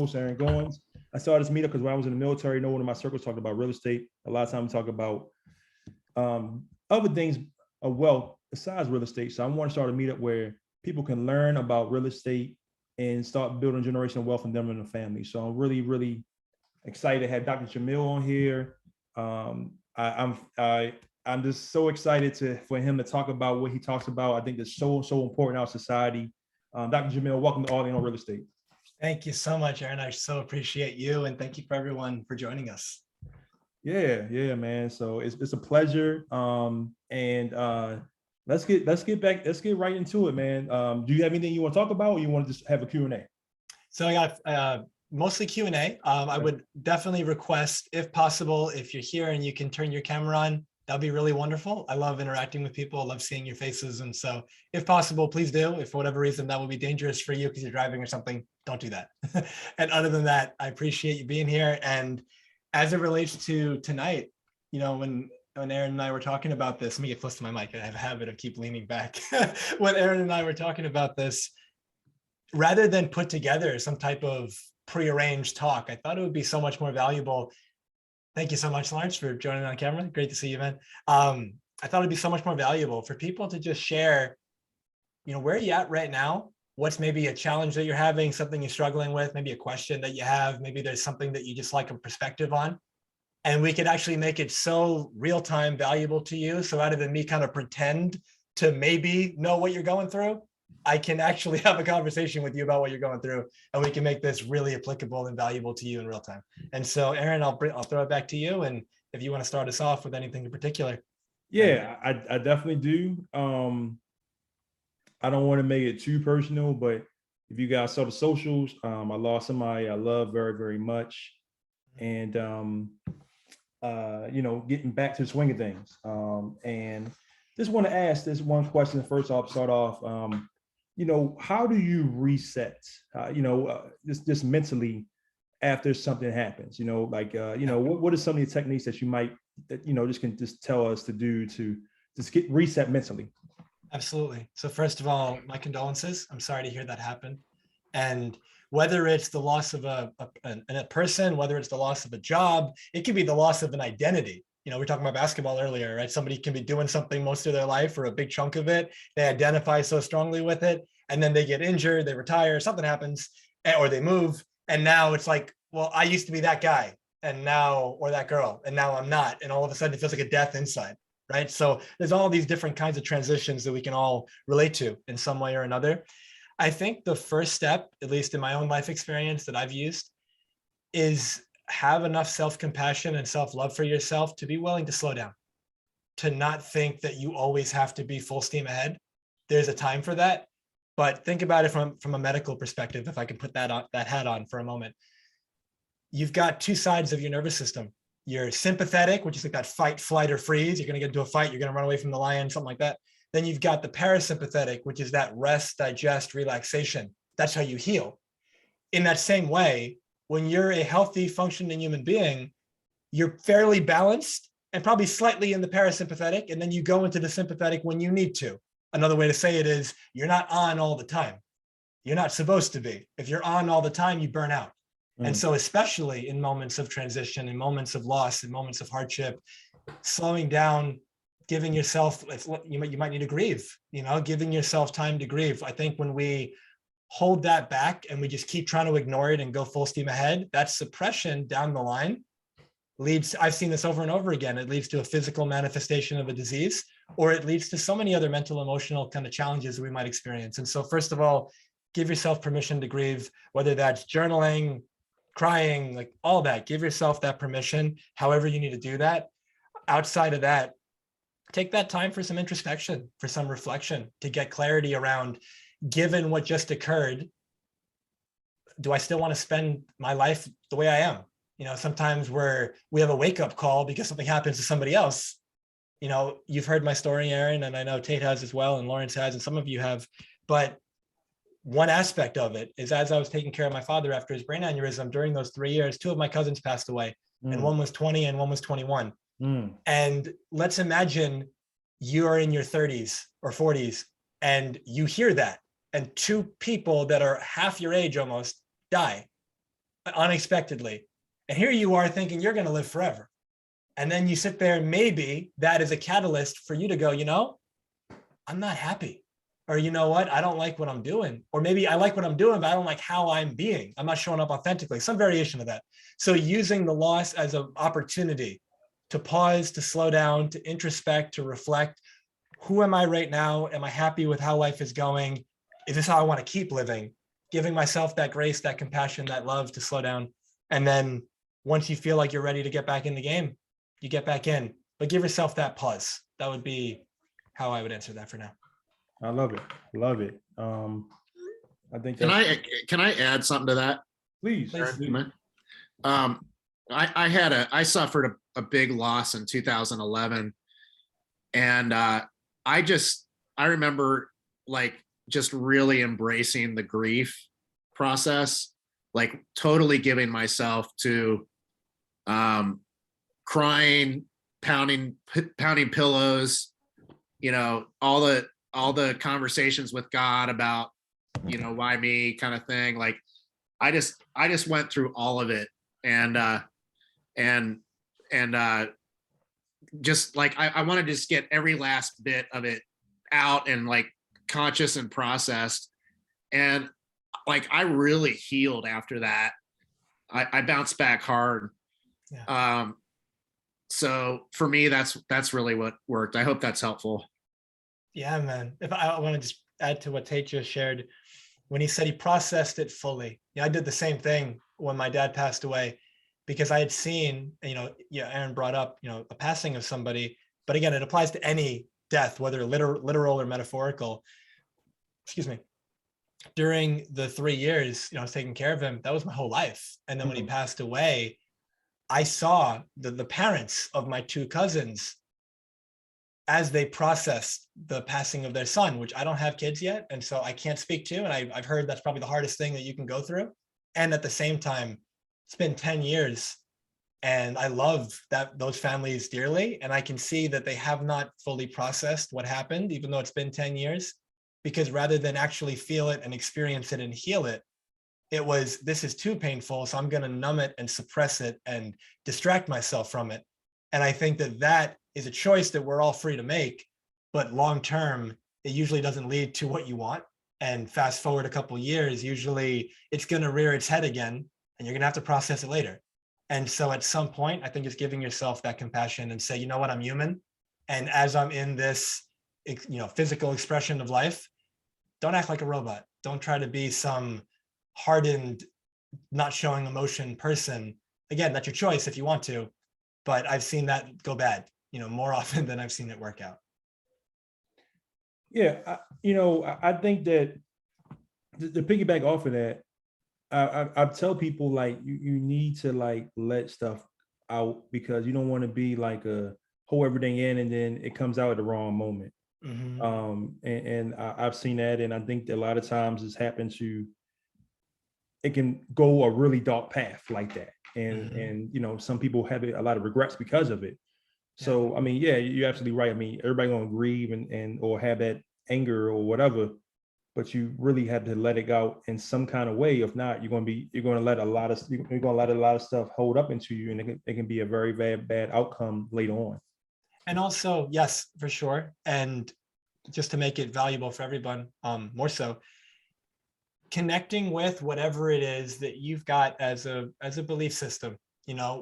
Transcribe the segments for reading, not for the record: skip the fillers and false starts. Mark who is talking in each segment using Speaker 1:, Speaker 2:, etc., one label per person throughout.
Speaker 1: host, Aaron Goins. I started this meetup because when I was in the military, no one in my circles talked about real estate. A lot of times we talk about other things of wealth besides real estate. So I want to start a meetup where people can learn about real estate and start building generational wealth in them and their family. So I'm really, really excited to have Dr. Jamil on here. I'm just so excited for him to talk about what he talks about. I think that's so important in our society. Dr. Jamil, welcome to All In on Real Estate.
Speaker 2: Thank you so much, Aaron. I so appreciate you, and thank you for everyone for joining us.
Speaker 1: Yeah, man. So it's a pleasure. Let's get right into it, man. Do you have anything you want to talk about, or you want to just have a Q&A?
Speaker 2: So I got mostly Q&A. I would definitely request, if possible, if you're here and you can turn your camera on, that'd be really wonderful. I love interacting with people. I love seeing your faces. And so if possible, please do. If for whatever reason that will be dangerous for you because you're driving or something, don't do that. And other than that, I appreciate you being here. And as it relates to tonight, you know, when Aaron and I were talking about this, let me get close to my mic. I have a habit of keep leaning back. When Aaron and I were talking about this, rather than put together some type of prearranged talk, I thought it would be so much more valuable. Thank you so much, Lawrence, for joining on camera. Great to see you, man. I thought it'd be so much more valuable for people to just share, you know, where are you at right now? What's maybe a challenge that you're having, something you're struggling with, maybe a question that you have, maybe there's something that you just like a perspective on. And we could actually make it so real-time valuable to you. So rather than me kind of pretend to maybe know what you're going through, I can actually have a conversation with you about what you're going through, and we can make this really applicable and valuable to you in real time. And so, Aaron, I'll throw it back to you. And if you want to start us off with anything in particular.
Speaker 1: Yeah, I definitely do. I don't want to make it too personal, but if you guys saw the socials, I lost somebody I love very, very much. And, you know, getting back to the swing of things. And just want to ask this one question first off, start off. You know, how do you reset, you know, just mentally after something happens, you know, like, you know, what are some of the techniques that you might, that, you know, just can just tell us to do to just get reset mentally?
Speaker 2: Absolutely. So first of all, my condolences. I'm sorry to hear that happen. And whether it's the loss of a person, whether it's the loss of a job, it could be the loss of an identity. You know, we were talking about basketball earlier, right? Somebody can be doing something most of their life or a big chunk of it. They identify so strongly with it, and then they get injured, they retire, something happens, or they move. And now it's like, well, I used to be that guy and now, or that girl, and now I'm not. And all of a sudden it feels like a death inside, right? So there's all these different kinds of transitions that we can all relate to in some way or another. I think the first step, at least in my own life experience that I've used, is have enough self-compassion and self-love for yourself to be willing to slow down, to not think that you always have to be full steam ahead. There's a time for that, but think about it from a medical perspective, if I can put that hat on for a moment. You've got two sides of your nervous system. Your sympathetic, which is like that fight, flight, or freeze. You're going to get into a fight, you're going to run away from the lion, something like that. Then you've got the parasympathetic, which is that rest, digest, relaxation. That's how you heal. In that same way, when you're a healthy, functioning human being, you're fairly balanced and probably slightly in the parasympathetic, and then you go into the sympathetic when you need to. Another way to say it is you're not on all the time. You're not supposed to be. If you're on all the time, you burn out. And so especially in moments of transition, in moments of loss, in moments of hardship, slowing down, giving yourself, you might need to grieve, you know, giving yourself time to grieve. I think when we hold that back and we just keep trying to ignore it and go full steam ahead, that suppression down the line leads, I've seen this over and over again, it leads to a physical manifestation of a disease, or it leads to so many other mental, emotional kind of challenges that we might experience. And so first of all, give yourself permission to grieve, whether that's journaling, crying, like all that, give yourself that permission, however you need to do that. Outside of that, take that time for some introspection, for some reflection, to get clarity around, given what just occurred, do I still want to spend my life the way I am? You know, sometimes we have a wake-up call because something happens to somebody else. You know, you've heard my story, Aaron, and I know Tate has as well, and Lawrence has, and some of you have. But one aspect of it is, as I was taking care of my father after his brain aneurysm, during those 3 years, two of my cousins passed away, and one was 20 and one was 21. And let's imagine you're in your 30s or 40s and you hear that, and two people that are half your age almost die. unexpectedly. And here you are thinking you're going to live forever. And then you sit there, and maybe that is a catalyst for you to go, I'm not happy. Or you know what? I don't like what I'm doing. Or maybe I like what I'm doing, but I don't like how I'm being. I'm not showing up authentically. Some variation of that. So using the loss as an opportunity to pause, to slow down, to introspect, to reflect. Who am I right now? Am I happy with how life is going? Is this how I want to keep living? Giving myself that grace, that compassion, that love to slow down. And then once you feel like you're ready to get back in the game, you get back in, but give yourself that pause. That would be how I would answer that for now.
Speaker 1: I love it. Love it. I think
Speaker 3: Can
Speaker 1: that's,
Speaker 3: can I add something to that?
Speaker 1: please.
Speaker 2: Please.
Speaker 3: I suffered a big loss in 2011, and I remember like just really embracing the grief process, like totally giving myself to crying, pounding pillows, all the conversations with God about, why me kind of thing. Like I just went through all of it, and just like I want to just get every last bit of it out and like conscious and processed. And like I really healed after that. I bounced back hard.
Speaker 2: Yeah.
Speaker 3: So for me, that's really what worked. I hope that's helpful.
Speaker 2: Yeah, man. If I want to just add to what Tate just shared, when he said he processed it fully. I did the same thing when my dad passed away, because I had seen, Aaron brought up, a passing of somebody, but again, it applies to any death, whether literal or metaphorical. Excuse me. During the 3 years, I was taking care of him. That was my whole life. And then when he passed away, I saw the parents of my 2 cousins as they processed the passing of their son, which I don't have kids yet. And so I can't speak to, and I've heard that's probably the hardest thing that you can go through. And at the same time, it's been 10 years and I love those families dearly. And I can see that they have not fully processed what happened, even though it's been 10 years, because rather than actually feel it and experience it and heal it, it was, this is too painful, so I'm going to numb it and suppress it and distract myself from it. And I think that is a choice that we're all free to make, but long-term, it usually doesn't lead to what you want. And fast forward a couple of years, usually it's going to rear its head again, and you're going to have to process it later. And so at some point, I think it's giving yourself that compassion and say, you know what, I'm human. And as I'm in this, physical expression of life, don't act like a robot. Don't try to be some hardened, not showing emotion person. Again, that's your choice if you want to, but I've seen that go bad, more often than I've seen it work out.
Speaker 1: Yeah, I think that to piggyback off of that, I tell people like you need to like let stuff out, because you don't want to be like hold everything in and then it comes out at the wrong moment. And I've seen that, and I think that a lot of times it's happened it can go a really dark path like that, and some people have a lot of regrets because of it. So I mean, yeah, you're absolutely right. I mean, everybody gonna grieve and or have that anger or whatever, but you really have to let it out in some kind of way. If not, you're gonna let a lot of stuff hold up into you, and it can be a very bad outcome later on.
Speaker 2: And also, yes, for sure. And just to make it valuable for everyone, more so, connecting with whatever it is that you've got as a belief system,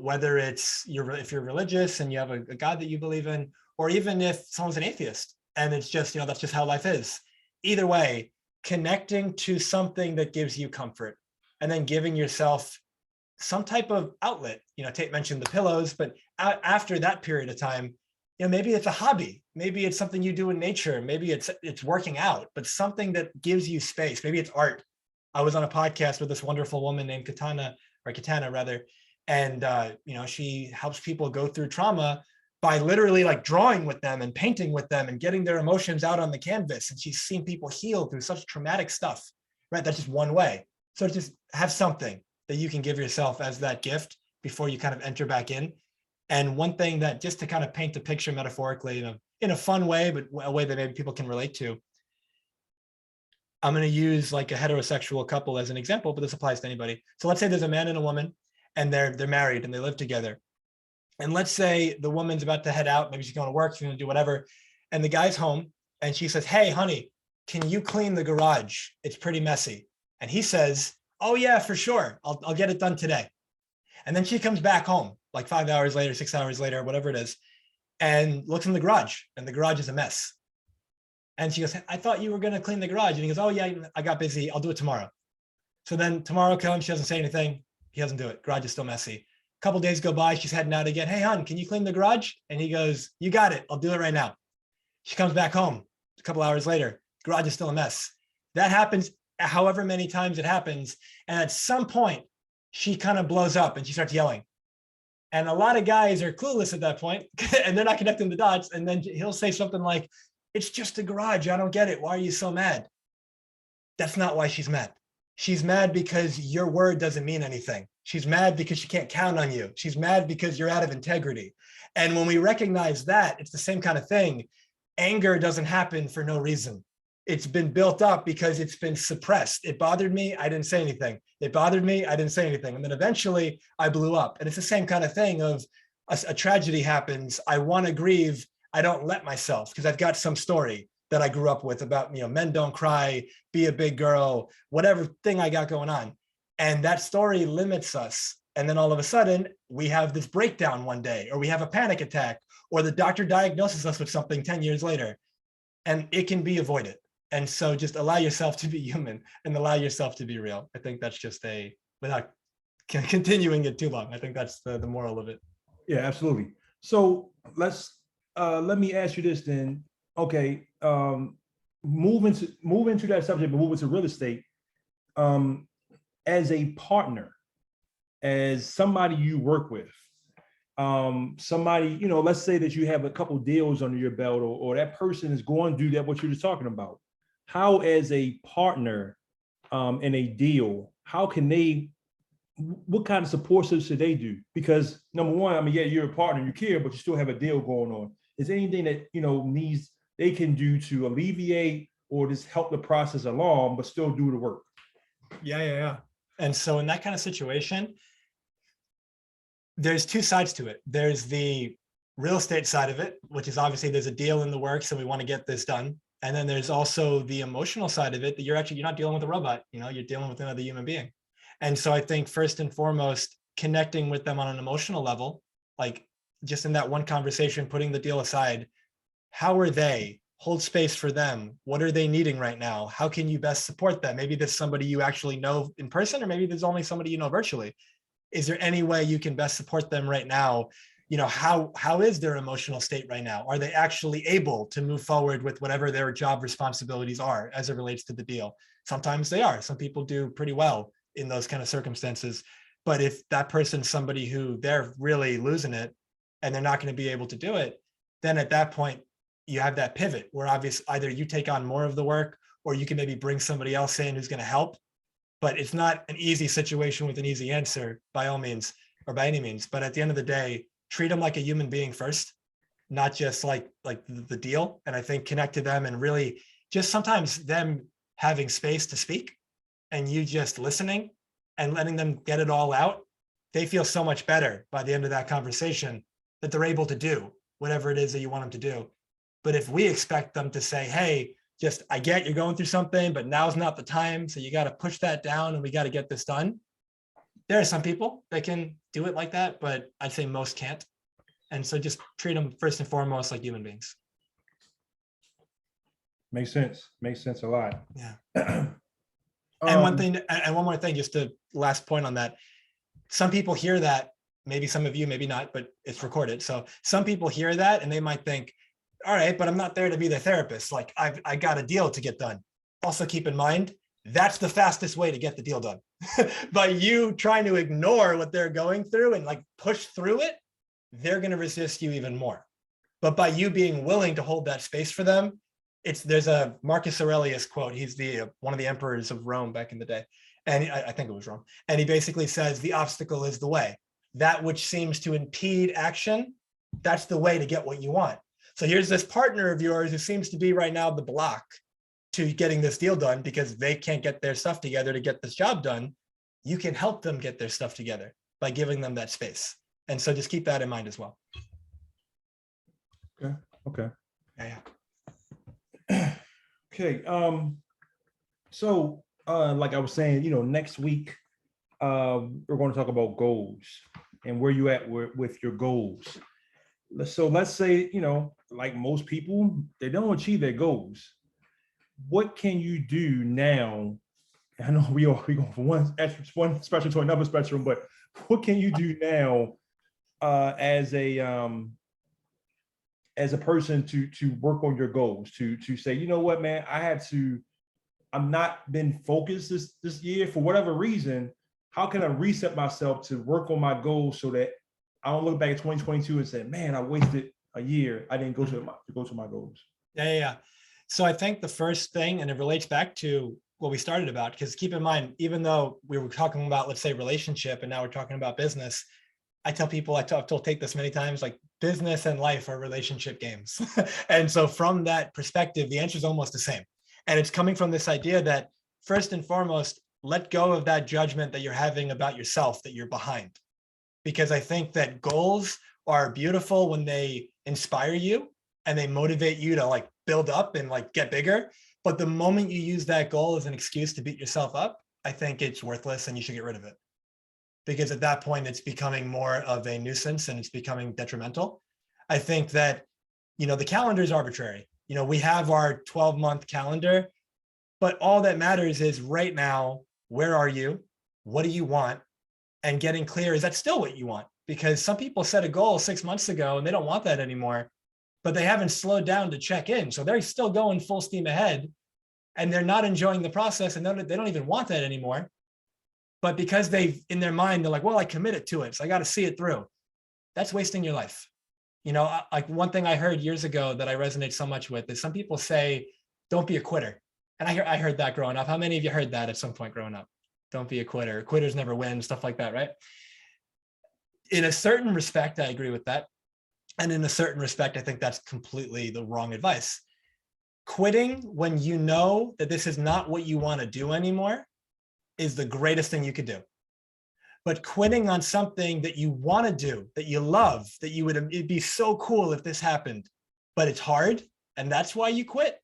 Speaker 2: whether it's if you're religious and you have a God that you believe in, or even if someone's an atheist and it's just, that's just how life is. Either way, connecting to something that gives you comfort, and then giving yourself some type of outlet. Tate mentioned the pillows, but after that period of time, maybe it's a hobby, maybe it's something you do in nature, maybe it's working out, but something that gives you space. Maybe it's art. I was on a podcast with this wonderful woman named Katana rather, and she helps people go through trauma by literally like drawing with them and painting with them and getting their emotions out on the canvas. And she's seen people heal through such traumatic stuff, right? That's just one way. So just have something that you can give yourself as that gift before you kind of enter back in. And one thing that, just to kind of paint the picture metaphorically in a fun way, but a way that maybe people can relate to, I'm going to use like a heterosexual couple as an example, but this applies to anybody. So let's say there's a man and a woman and they're married and they live together. And let's say the woman's about to head out, maybe she's going to work, she's going to do whatever. And the guy's home and she says, "Hey, honey, can you clean the garage? It's pretty messy." And he says, "Oh yeah, for sure. I'll get it done today." And then she comes back home like 5 hours later, 6 hours later, whatever it is, and looks in the garage and the garage is a mess. And she goes, "I thought you were going to clean the garage." And he goes, "Oh yeah, I got busy. I'll do it tomorrow." So then tomorrow comes, she doesn't say anything. He doesn't do it. Garage is still messy. A couple days go by. She's heading out again. "Hey, hon, can you clean the garage?" And he goes, "You got it. I'll do it right now." She comes back home a couple hours later. Garage is still a mess. That happens however many times it happens. And at some point, she kind of blows up and she starts yelling. And a lot of guys are clueless at that point and they're not connecting the dots. And then he'll say something like, "It's just a garage. I don't get it. Why are you so mad?" That's not why she's mad. She's mad because your word doesn't mean anything. She's mad because she can't count on you. She's mad because you're out of integrity. And when we recognize that, it's the same kind of thing. Anger doesn't happen for no reason. It's been built up because it's been suppressed. It bothered me. I didn't say anything. It bothered me. I didn't say anything. And then eventually I blew up. And it's the same kind of thing of a tragedy happens. I want to grieve. I don't let myself because I've got some story that I grew up with about, men don't cry, be a big girl, whatever thing I got going on. And that story limits us. And then all of a sudden we have this breakdown one day, or we have a panic attack, or the doctor diagnoses us with something 10 years later, and it can be avoided. And so just allow yourself to be human and allow yourself to be real. I think that's just without continuing it too long, I think that's the moral of it.
Speaker 1: Yeah, absolutely. So let me ask you this then. Okay, move into that subject, but move into real estate. As a partner, as somebody you work with, somebody, let's say that you have a couple deals under your belt, or that person is going to do that, what you're just talking about. How, as a partner in a deal, what kind of support should they do? Because number one, yeah, you're a partner, you care, but you still have a deal going on. Is there anything that, they can do to alleviate or just help the process along, but still do the work?
Speaker 2: Yeah. And so in that kind of situation, there's two sides to it. There's the real estate side of it, which is obviously there's a deal in the works and we want to get this done. And then there's also the emotional side of it that you're not dealing with a robot, you're dealing with another human being. And so I think first and foremost, connecting with them on an emotional level, like just in that one conversation, putting the deal aside, how are they? Hold space for them. What are they needing right now? How can you best support them? Maybe there's somebody you actually know in person, or maybe there's only somebody you know virtually. Is there any way you can best support them right now? How is their emotional state right now? Are they actually able to move forward with whatever their job responsibilities are as it relates to the deal? Sometimes they are. Some people do pretty well in those kind of circumstances. But if that person's somebody who they're really losing it and they're not going to be able to do it, then at that point, you have that pivot where obviously either you take on more of the work or you can maybe bring somebody else in who's going to help. But it's not an easy situation with an easy answer by all means, or by any means. But at the end of the day, treat them like a human being first, not just like the deal. And I think connect to them and really just sometimes them having space to speak and you just listening and letting them get it all out. They feel so much better by the end of that conversation that they're able to do whatever it is that you want them to do. But if we expect them to say, "Hey, I get you're going through something, but now's not the time. So you got to push that down and we got to get this done." There are some people that can do it like that, but I'd say most can't. And so just treat them first and foremost like human beings.
Speaker 1: Makes sense a lot.
Speaker 2: Yeah. And one more thing, just to last point on that. Some people hear that, maybe some of you, maybe not, but it's recorded. So some people hear that and they might think, all right, but I'm not there to be the therapist. Like I got a deal to get done. Also keep in mind, that's the fastest way to get the deal done. By you trying to ignore what they're going through and push through it, they're going to resist you even more. But by you being willing to hold that space for them, there's a Marcus Aurelius quote. He's one of the emperors of Rome back in the day. And I think it was Rome. And he basically says, the obstacle is the way. That which seems to impede action, that's the way to get what you want. So here's this partner of yours who seems to be right now the block. to getting this deal done because they can't get their stuff together to get this job done. You can help them get their stuff together by giving them that space. And so just keep that in mind as well.
Speaker 1: Okay. Okay.
Speaker 2: Yeah.
Speaker 1: Okay. So like I was saying, next week, we're going to talk about goals and where you at with your goals. So let's say, like most people, they don't achieve their goals. What can you do now? I know we go from one spectrum to another spectrum, but what can you do now as a person to work on your goals, to say, you know what, man, I'm not been focused this year for whatever reason. How can I reset myself to work on my goals so that I don't look back at 2022 and say, man, I wasted a year. I didn't go to my goals.
Speaker 2: Yeah. So I think the first thing, and it relates back to what we started about, because keep in mind, even though we were talking about, let's say, relationship, and now we're talking about business, I tell people, I've told take this many times, like business and life are relationship games. And so from that perspective, the answer is almost the same. And it's coming from this idea that first and foremost, let go of that judgment that you're having about yourself, that you're behind. Because I think that goals are beautiful when they inspire you and they motivate you to like build up and like get bigger. But the moment you use that goal as an excuse to beat yourself up, I think it's worthless and you should get rid of it. Because at that point, it's becoming more of a nuisance and it's becoming detrimental. I think that, the calendar is arbitrary. We have our 12-month calendar, but all that matters is right now, where are you? What do you want? And getting clear, is that still what you want? Because some people set a goal 6 months ago and they don't want that anymore, but they haven't slowed down to check in. So they're still going full steam ahead and they're not enjoying the process and they don't even want that anymore. But because in their mind, they're like, well, I committed to it, so I got to see it through. That's wasting your life. Like one thing I heard years ago that I resonate so much with is some people say, don't be a quitter. And I heard that growing up. How many of you heard that at some point growing up? Don't be a quitter. Quitters never win, stuff like that, right? In a certain respect, I agree with that. And in a certain respect, I think that's completely the wrong advice. Quitting when you know that this is not what you want to do anymore is the greatest thing you could do. But quitting on something that you want to do, that you love, that it'd be so cool if this happened, but it's hard, and that's why you quit,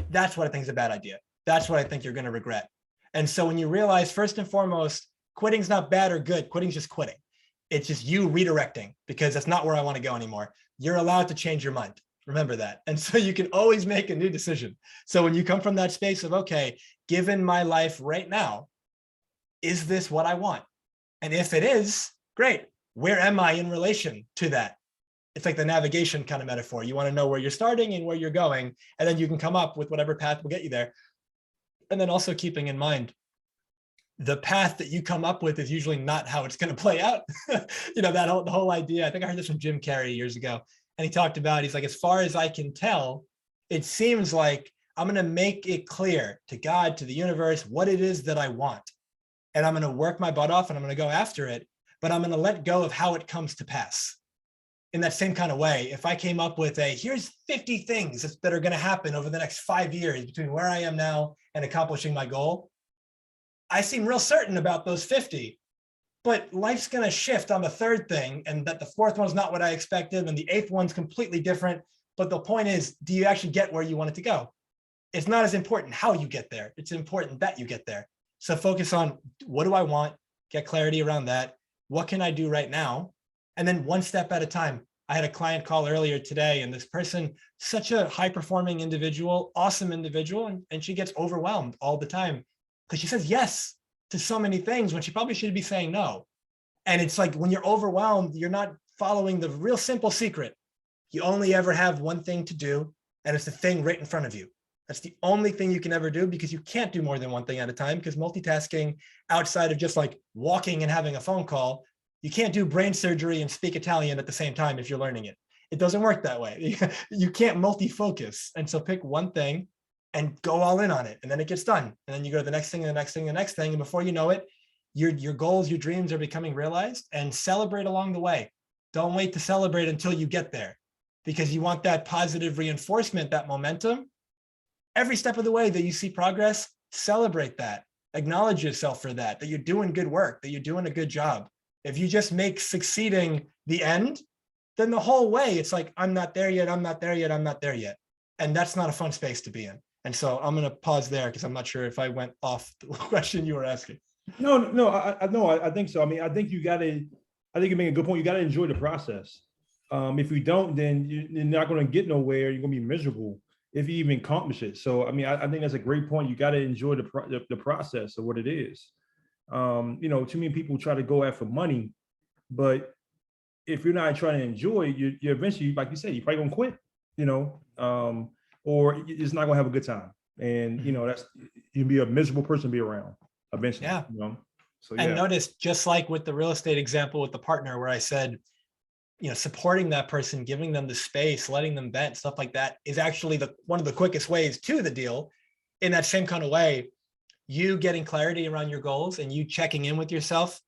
Speaker 2: that's what I think is a bad idea. That's what I think you're going to regret. And so when you realize, first and foremost, quitting's not bad or good, quitting's just quitting. It's just you redirecting because that's not where I want to go anymore. You're allowed to change your mind. Remember that. And so you can always make a new decision. So when you come from that space of, okay, given my life right now, is this what I want? And if it is, great. Where am I in relation to that? It's like the navigation kind of metaphor. You want to know where you're starting and where you're going, and then you can come up with whatever path will get you there. And then also keeping in mind, the path that you come up with is usually not how it's going to play out. The whole idea, I think I heard this from Jim Carrey years ago. And he talked about, he's like, as far as I can tell, it seems like I'm going to make it clear to God, to the universe, what it is that I want. And I'm going to work my butt off and I'm going to go after it, but I'm going to let go of how it comes to pass. In that same kind of way, if I came up with here's 50 things that are going to happen over the next 5 years between where I am now and accomplishing my goal, I seem real certain about those 50, but life's going to shift on the third thing, and that the fourth one's not what I expected, and the eighth one's completely different. But the point is, do you actually get where you want it to go? It's not as important how you get there. It's important that you get there. So focus on, what do I want? Get clarity around that. What can I do right now? And then one step at a time. I had a client call earlier today, and this person, such a high-performing individual, awesome individual, and she gets overwhelmed all the time because she says yes to so many things when she probably should be saying no. And it's like, when you're overwhelmed, you're not following the real simple secret. You only ever have one thing to do, and it's the thing right in front of you. That's the only thing you can ever do, because you can't do more than one thing at a time, because multitasking outside of just like walking and having a phone call, you can't do brain surgery and speak Italian at the same time if you're learning it. It doesn't work that way. You can't multi-focus. And so pick one thing and go all in on it. And then it gets done. And then you go to the next thing and the next thing and the next thing. And before you know it, your goals, your dreams are becoming realized, and celebrate along the way. Don't wait to celebrate until you get there, because you want that positive reinforcement, that momentum. Every step of the way that you see progress, celebrate that. Acknowledge yourself for that you're doing good work, that you're doing a good job. If you just make succeeding the end, then the whole way it's like, I'm not there yet, I'm not there yet, I'm not there yet. And that's not a fun space to be in. And so I'm going to pause there because I'm not sure if I went off the question you were asking.
Speaker 1: No, I think so. I mean, I think you make a good point. You got to enjoy the process. If you don't, then you're not going to get nowhere. You're going to be miserable if you even accomplish it. So, I mean, I think that's a great point. You got to enjoy the process of what it is. Too many people try to go after money, but if you're not trying to enjoy it, you're eventually, like you said, you're probably going to quit, or you're just not going to have a good time. And, you'll be a miserable person to be around eventually.
Speaker 2: Yeah.
Speaker 1: So, yeah.
Speaker 2: And notice, just like with the real estate example with the partner, where I said, supporting that person, giving them the space, letting them vent, stuff like that is actually one of the quickest ways to the deal. In that same kind of way, you getting clarity around your goals and you checking in with yourself,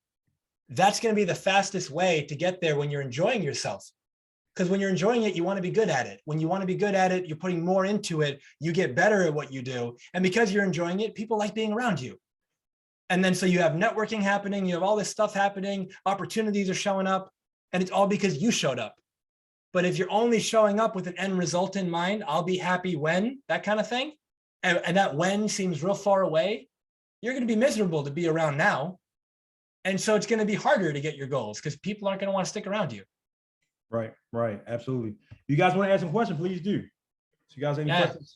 Speaker 2: that's going to be the fastest way to get there when you're enjoying yourself. Because when you're enjoying it, you want to be good at it. When you want to be good at it, you're putting more into it. You get better at what you do. And because you're enjoying it, people like being around you. And then so you have networking happening, you have all this stuff happening, opportunities are showing up, and it's all because you showed up. But if you're only showing up with an end result in mind, I'll be happy when, that kind of thing, and that when seems real far away, you're going to be miserable to be around now. And so it's going to be harder to get your goals because people aren't going to want to stick around you.
Speaker 1: Right. Absolutely. You guys want to ask some questions, please do. So you guys have any questions?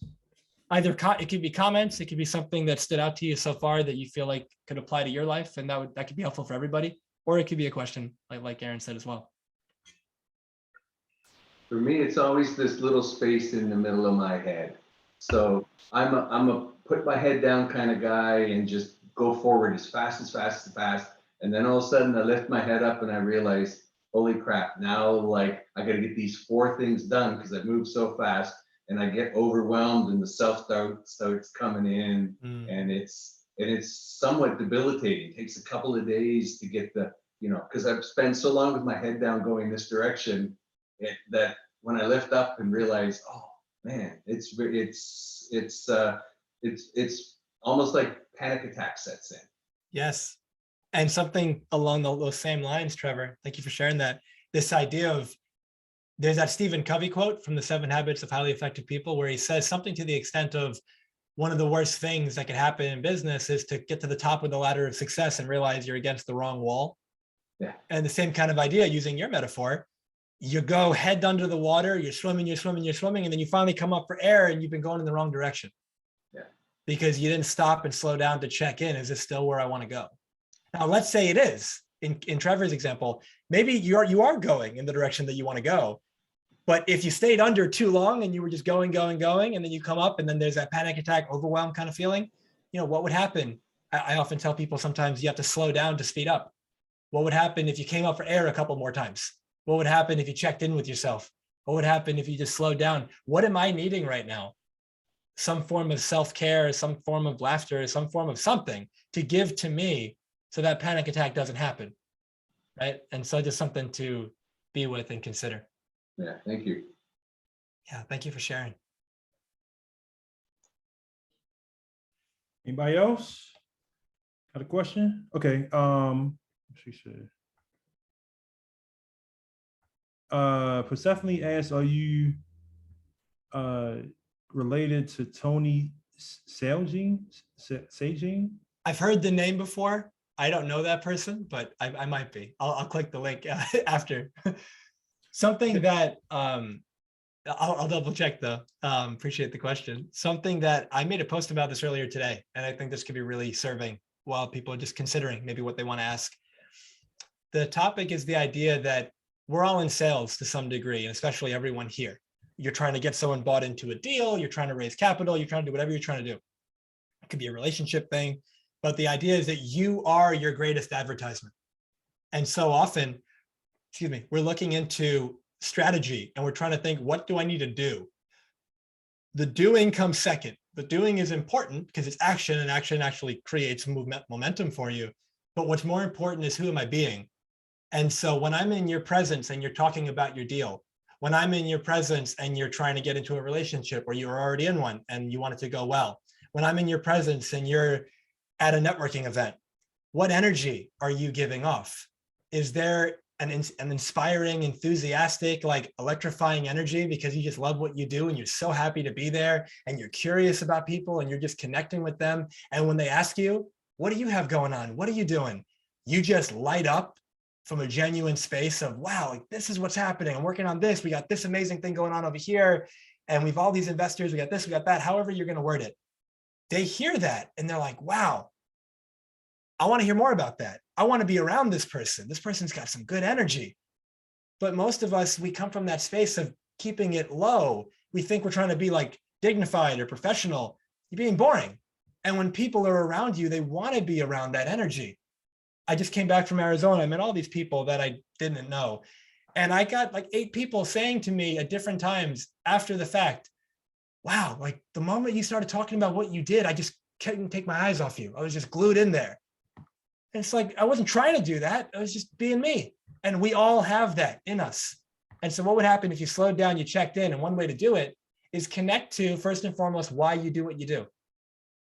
Speaker 2: Either it could be comments, it could be something that stood out to you so far that you feel like could apply to your life, and that could be helpful for everybody. Or it could be a question, like Aaron said as well.
Speaker 4: For me, it's always this little space in the middle of my head. So I'm a put my head down kind of guy and just go forward as fast. And then all of a sudden I lift my head up and I realize, holy crap, now like I got to get these 4 things done because I've moved so fast, and I get overwhelmed and the self-doubt starts coming in, and it's somewhat debilitating. It takes a couple of days to get because I've spent so long with my head down going this direction that when I lift up and realize, oh man, it's almost like panic attack sets in.
Speaker 2: Yes. And something along those same lines, Trevor, thank you for sharing that. This idea of, there's that Stephen Covey quote from the 7 Habits of Highly Effective People, where he says something to the extent of, one of the worst things that could happen in business is to get to the top of the ladder of success and realize you're against the wrong wall.
Speaker 4: Yeah.
Speaker 2: And the same kind of idea, using your metaphor, you go head under the water, you're swimming, and then you finally come up for air and you've been going in the wrong direction.
Speaker 4: Yeah.
Speaker 2: Because you didn't stop and slow down to check in. Is this still where I want to go? Now, let's say it is. In Trevor's example, maybe you are going in the direction that you want to go. But if you stayed under too long and you were just going, and then you come up and then there's that panic attack, overwhelm kind of feeling, what would happen? I often tell people sometimes you have to slow down to speed up. What would happen if you came up for air a couple more times? What would happen if you checked in with yourself? What would happen if you just slowed down? What am I needing right now? Some form of self-care, some form of laughter, some form of something to give to me so that panic attack doesn't happen, right? And so just something to be with and consider.
Speaker 4: Yeah, thank you.
Speaker 2: Yeah, thank you for sharing.
Speaker 1: Anybody else got a question? Okay. She said. Persephone asked, "Are you related to Tony Sayegh?"
Speaker 2: I've heard the name before. I don't know that person, but I might be. I'll click the link after. Something that I'll double check though. Appreciate the question. Something that I made a post about this earlier today, and I think this could be really serving while people are just considering maybe what they want to ask. The topic is the idea that we're all in sales to some degree, and especially everyone here. You're trying to get someone bought into a deal, you're trying to raise capital, you're trying to do whatever you're trying to do. It could be a relationship thing, but the idea is that you are your greatest advertisement. And so often, we're looking into strategy and we're trying to think, what do I need to do? The doing comes second. The doing is important because it's action, and action actually creates momentum for you. But what's more important is, who am I being? And so when I'm in your presence and you're talking about your deal, When I'm in your presence and you're trying to get into a relationship or you're already in one and you want it to go well. When I'm in your presence and you're at a networking event, what energy are you giving off? Is there an inspiring, enthusiastic, like electrifying energy because you just love what you do and you're so happy to be there and you're curious about people and you're just connecting with them? And when they ask you, what do you have going on? What are you doing? You just light up from a genuine space of, wow, like this is what's happening. I'm working on this. We got this amazing thing going on over here. And we've all these investors. We got this, we got that, however you're going to word it. They hear that and they're like, wow, I want to hear more about that. I want to be around this person. This person's got some good energy. But most of us, we come from that space of keeping it low. We think we're trying to be like dignified or professional. You're being boring. And when people are around you, they want to be around that energy. I just came back from Arizona. I met all these people that I didn't know. And I got like 8 people saying to me at different times after the fact, wow, like the moment you started talking about what you did, I just couldn't take my eyes off you. I was just glued in there. And it's like, I wasn't trying to do that. I was just being me. And we all have that in us. And so what would happen if you slowed down, you checked in? And one way to do it is connect to, first and foremost, why you do what you do.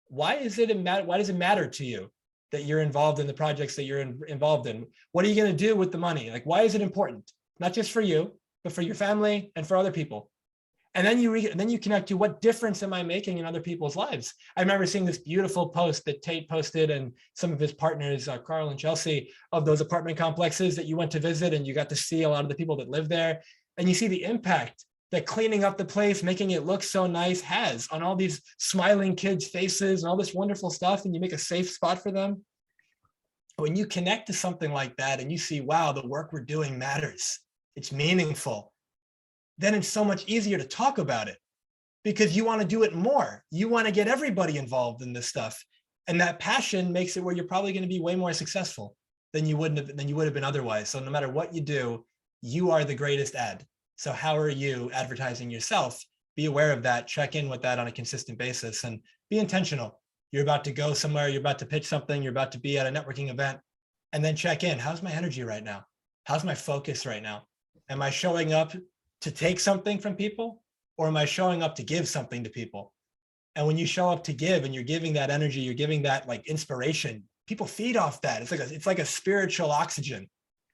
Speaker 2: Why does it matter to you that you're involved in the projects that you're involved in? What are you going to do with the money? Like, why is it important? Not just for you, but for your family and for other people. And then you connect to, what difference am I making in other people's lives? I remember seeing this beautiful post that Tate posted and some of his partners, Carl and Chelsea, of those apartment complexes that you went to visit, and you got to see a lot of the people that live there. And you see the impact that cleaning up the place, making it look so nice, has on all these smiling kids' faces and all this wonderful stuff, and you make a safe spot for them. When you connect to something like that and you see, wow, the work we're doing matters, it's meaningful, then it's so much easier to talk about it because you want to do it more. You want to get everybody involved in this stuff. And that passion makes it where you're probably going to be way more successful than you would have been otherwise. So no matter what you do, you are the greatest ad. So how are you advertising yourself? Be aware of that, check in with that on a consistent basis, and be intentional. You're about to go somewhere, you're about to pitch something, you're about to be at a networking event, and then check in. How's my energy right now? How's my focus right now? Am I showing up to take something from people, or am I showing up to give something to people? And when you show up to give and you're giving that energy, you're giving that like inspiration, people feed off that. It's like a spiritual oxygen,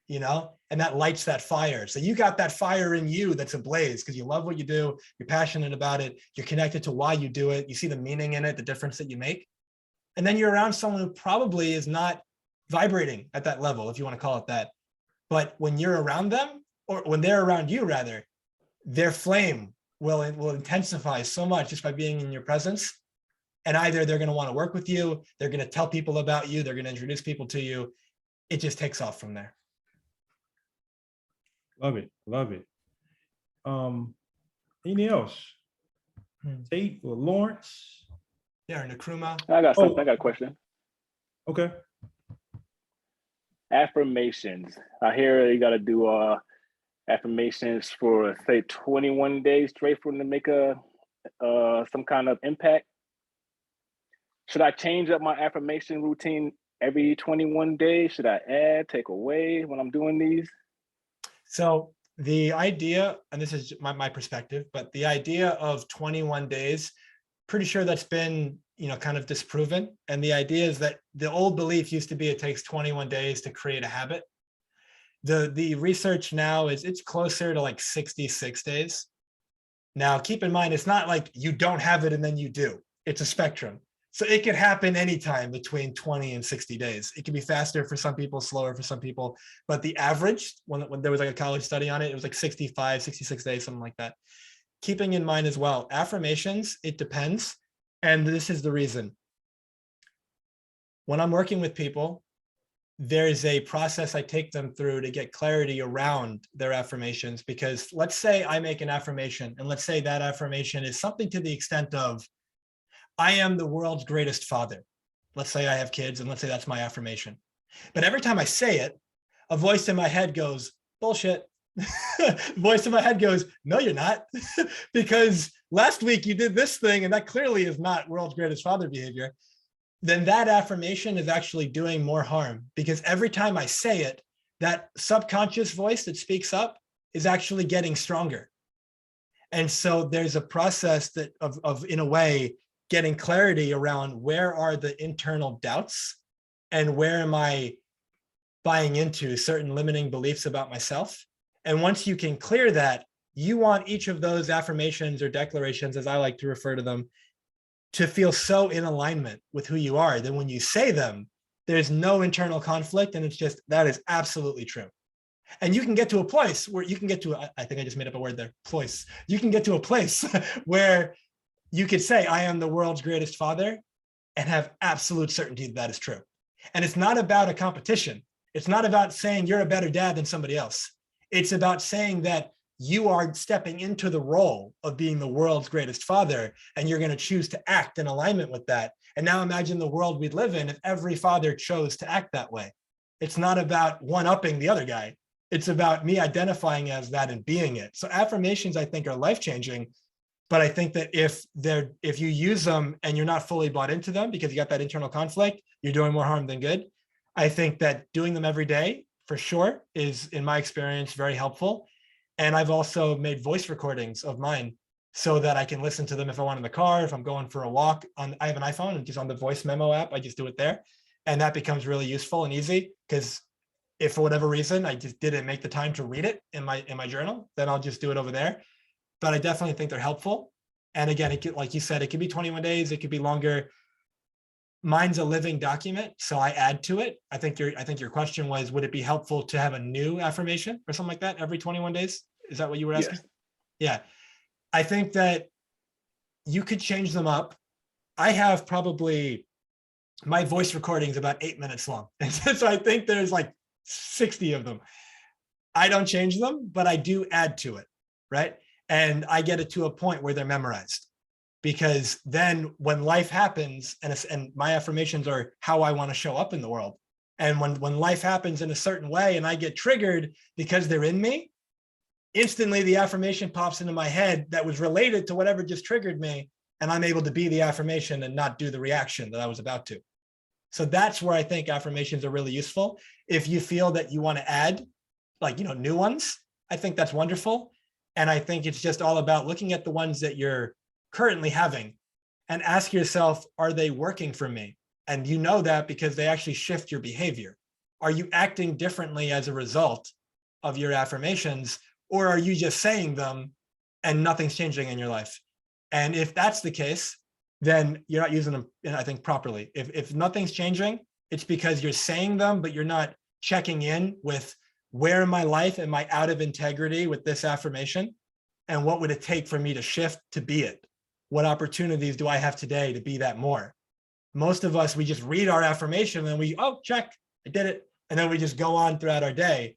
Speaker 2: you know, and that lights that fire. So you got that fire in you that's ablaze because you love what you do, you're passionate about it, you're connected to why you do it, you see the meaning in it, the difference that you make. And then you're around someone who probably is not vibrating at that level, if you want to call it that. But when you're around them, or when they're around you rather, their flame will intensify so much just by being in your presence. And either they're going to want to work with you, they're going to tell people about you, they're going to introduce people to you. It just takes off from there.
Speaker 1: Love it. Love it. Anything else? Tate or Lawrence?
Speaker 2: Yeah, or Nkrumah.
Speaker 5: I got something. I got a question.
Speaker 1: Okay.
Speaker 5: Affirmations. I hear you got to do affirmations for, say, 21 days straight for them to make some kind of impact. Should I change up my affirmation routine every 21 days? Should I add, take away when I'm doing these?
Speaker 2: So the idea, and this is my perspective, but the idea of 21 days, pretty sure that's been, kind of disproven. And the idea is that the old belief used to be it takes 21 days to create a habit. The research now is it's closer to like 66 days. Now, keep in mind, it's not like you don't have it and then you do. It's a spectrum. So it could happen anytime between 20 and 60 days. It can be faster for some people, slower for some people. But the average, when there was like a college study on it, it was like 65, 66 days, something like that. Keeping in mind as well, affirmations, it depends. And this is the reason. When I'm working with people, there's a process I take them through to get clarity around their affirmations. Because let's say I make an affirmation, and let's say that affirmation is something to the extent of, I am the world's greatest father. Let's say I have kids, and let's say that's my affirmation. But every time I say it, a voice in my head goes, bullshit. Voice in my head goes, no, you're not. Because last week you did this thing, and that clearly is not world's greatest father behavior. Then that affirmation is actually doing more harm, because every time I say it, that subconscious voice that speaks up is actually getting stronger. And so there's a process that of in a way, getting clarity around where are the internal doubts and where am I buying into certain limiting beliefs about myself. And once you can clear that, you want each of those affirmations or declarations, as I like to refer to them, to feel so in alignment with who you are that when you say them, there's no internal conflict. And it's just, that is absolutely true. And you can get to a place where you can get to, I think I just made up a word there, place. You can get to a place where you could say, I am the world's greatest father, and have absolute certainty that is true. And it's not about a competition. It's not about saying you're a better dad than somebody else. It's about saying that you are stepping into the role of being the world's greatest father, and you're going to choose to act in alignment with that. And now imagine the world we'd live in if every father chose to act that way. It's not about one-upping the other guy. It's about me identifying as that and being it. So affirmations, I think, are life-changing. But I think that if you use them and you're not fully bought into them because you got that internal conflict, you're doing more harm than good. I think that doing them every day, for sure, is, in my experience, very helpful. And I've also made voice recordings of mine so that I can listen to them if I want in the car, if I'm going for a walk. I have an iPhone, and just on the voice memo app, I just do it there. And that becomes really useful and easy, because if for whatever reason I just didn't make the time to read it in my journal, then I'll just do it over there. But I definitely think they're helpful. And again, it could, like you said, it could be 21 days, it could be longer. Mine's a living document, so I add to it. I think your question was, would it be helpful to have a new affirmation or something like that every 21 days? Is that what you were asking? Yes. Yeah. I think that you could change them up. I have probably, my voice recording is about 8 minutes long. And so I think there's like 60 of them. I don't change them, but I do add to it, right? And I get it to a point where they're memorized, because then when life happens, and my affirmations are how I want to show up in the world. And when life happens in a certain way and I get triggered because they're in me, instantly the affirmation pops into my head that was related to whatever just triggered me. And I'm able to be the affirmation and not do the reaction that I was about to. So that's where I think affirmations are really useful. If you feel that you want to add, like, new ones, I think that's wonderful. And I think it's just all about looking at the ones that you're currently having and ask yourself, are they working for me? And you know that because they actually shift your behavior. Are you acting differently as a result of your affirmations, or are you just saying them and nothing's changing in your life? And if that's the case, then you're not using them, I think, properly. If nothing's changing, it's because you're saying them, but you're not checking in with, where in my life am I out of integrity with this affirmation? And what would it take for me to shift to be it? What opportunities do I have today to be that more? Most of us, we just read our affirmation and we, oh, check, I did it. And then we just go on throughout our day.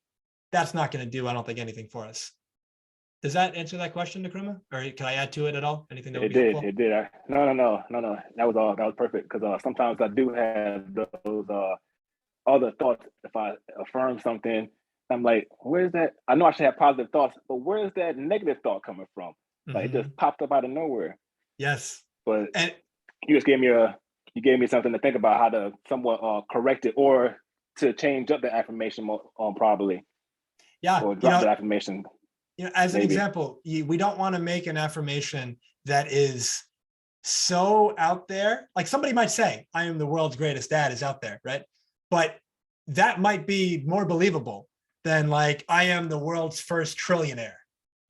Speaker 2: That's not going to do, I don't think, anything for us. Does that answer that question, Nkrumah? Or can I add to it at all? Anything that would be helpful?
Speaker 5: It did. No. That was all. That was perfect. Because sometimes I do have those other thoughts. If I affirm something, I'm like, where's that? I know I should have positive thoughts, but where's that negative thought coming from? Like, it just popped up out of nowhere.
Speaker 2: Yes.
Speaker 5: But you just gave me something to think about, how to somewhat correct it, or to change up the affirmation probably.
Speaker 2: Yeah.
Speaker 5: Or drop the affirmation.
Speaker 2: As an example, we don't want to make an affirmation that is so out there. Like, somebody might say, I am the world's greatest dad is out there, right? But that might be more believable than, like, I am the world's first trillionaire,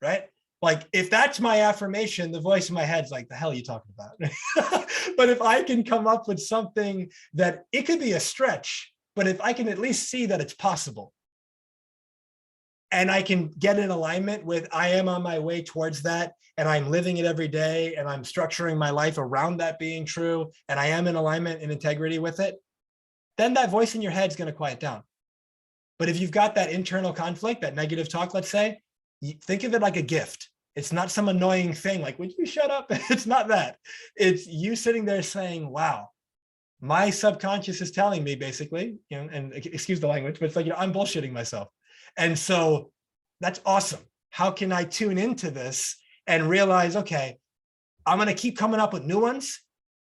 Speaker 2: right? Like, if that's my affirmation, the voice in my head's like, the hell are you talking about? But if I can come up with something that, it could be a stretch, but if I can at least see that it's possible, and I can get in alignment with, I am on my way towards that, and I'm living it every day, and I'm structuring my life around that being true, and I am in alignment and integrity with it, then that voice in your head is going to quiet down. But if you've got that internal conflict, that negative talk, let's say, think of it like a gift. It's not some annoying thing like, would you shut up? It's not that. It's you sitting there saying, wow, my subconscious is telling me, basically, and excuse the language, but it's like, I'm bullshitting myself. And so that's awesome. How can I tune into this and realize, okay, I'm going to keep coming up with new ones,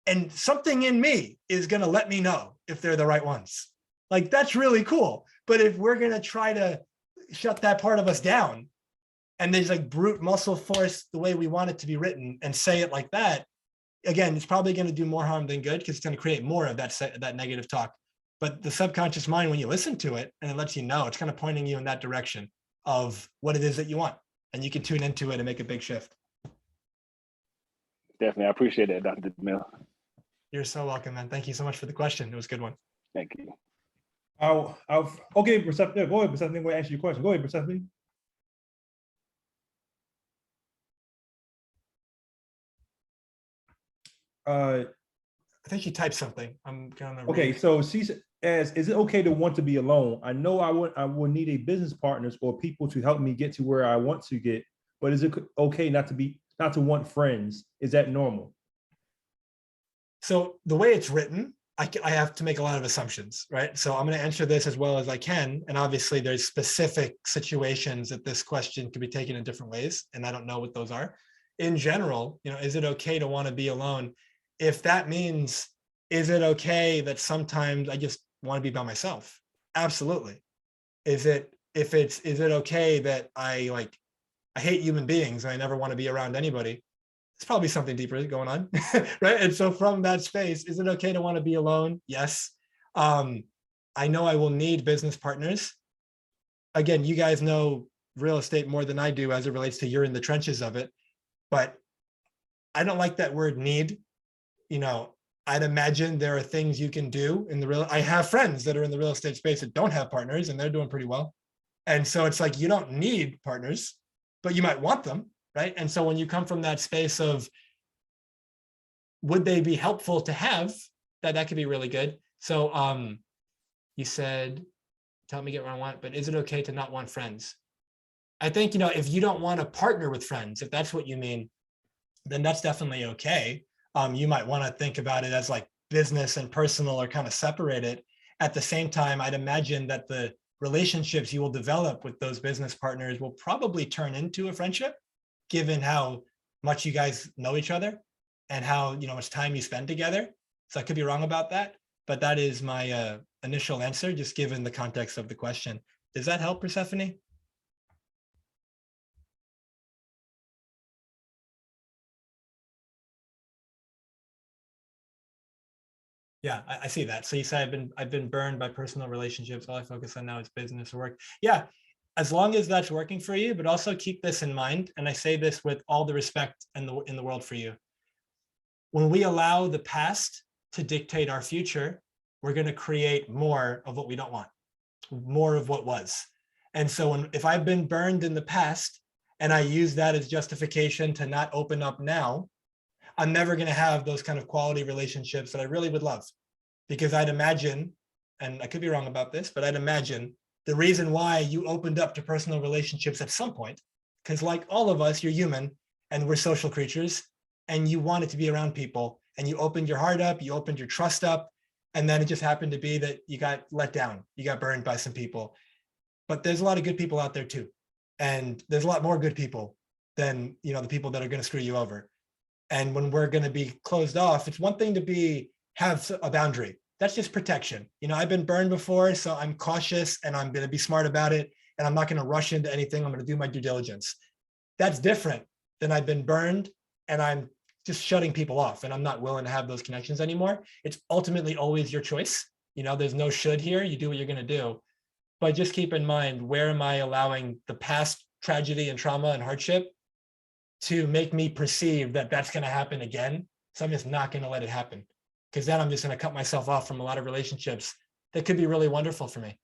Speaker 2: and something in me is going to let me know if they're the right ones. Like, that's really cool. But if we're going to try to shut that part of us down, and then just like brute muscle force the way we want it to be written and say it like that, again, it's probably going to do more harm than good because it's going to create more of that negative talk. But the subconscious mind, when you listen to it and it lets you know, it's kind of pointing you in that direction of what it is that you want. And you can tune into it and make a big shift.
Speaker 5: Definitely. I appreciate that, Dr. Jamil.
Speaker 2: You're so welcome, man. Thank you so much for the question. It was a good one.
Speaker 5: Thank you.
Speaker 1: Okay, Persephone, go ahead, Persephone. We'll answer your question. Go ahead, Persephone.
Speaker 2: I think she typed something. I'm gonna
Speaker 1: okay, so she said, is it okay to want to be alone? I know I will need a business partners or people to help me get to where I want to get, but is it okay not to want friends? Is that normal?
Speaker 2: So the way it's written, I have to make a lot of assumptions, right? So I'm going to answer this as well as I can. And obviously there's specific situations that this question could be taken in different ways. And I don't know what those are. In general, is it okay to want to be alone? If that means, is it okay that sometimes I just want to be by myself? Absolutely. Is it okay that I hate human beings and I never want to be around anybody? It's probably something deeper going on, right? And so from that space, is it okay to want to be alone? Yes. I know I will need business partners. Again, you guys know real estate more than I do as it relates to you're in the trenches of it, but I don't like that word need. I'd imagine there are things you can do in I have friends that are in the real estate space that don't have partners and they're doing pretty well. And so it's like, you don't need partners, but you might want them. Right. And so when you come from that space of would they be helpful to have, that could be really good. So you said, tell me get what I want, but is it okay to not want friends? I think, if you don't want to partner with friends, if that's what you mean, then that's definitely okay. You might want to think about it as like business and personal are kind of separated. At the same time, I'd imagine that the relationships you will develop with those business partners will probably turn into a friendship, given how much you guys know each other and how much time you spend together. So I could be wrong about that, but that is my initial answer, just given the context of the question. Does that help, Persephone? Yeah, I see that. So you said I've been burned by personal relationships. All I focus on now is business or work. Yeah, as long as that's working for you, but also keep this in mind. And I say this with all the respect in the world for you. When we allow the past to dictate our future, we're going to create more of what we don't want, more of what was. And so if I've been burned in the past and I use that as justification to not open up now, I'm never going to have those kind of quality relationships that I really would love, because I'd imagine, and I could be wrong about this, but I'd imagine the reason why you opened up to personal relationships at some point, because like all of us, you're human and we're social creatures, and you wanted to be around people and you opened your heart up, you opened your trust up, and then it just happened to be that you got let down, you got burned by some people. But there's a lot of good people out there too. And there's a lot more good people than the people that are going to screw you over. And when we're going to be closed off, it's one thing to have a boundary. That's just protection. I've been burned before, so I'm cautious and I'm going to be smart about it. And I'm not going to rush into anything. I'm going to do my due diligence. That's different than I've been burned and I'm just shutting people off and I'm not willing to have those connections anymore. It's ultimately always your choice. There's no should here. You do what you're going to do. But just keep in mind, where am I allowing the past tragedy and trauma and hardship to make me perceive that that's going to happen again? So I'm just not going to let it happen, because then I'm just going to cut myself off from a lot of relationships that could be really wonderful for me.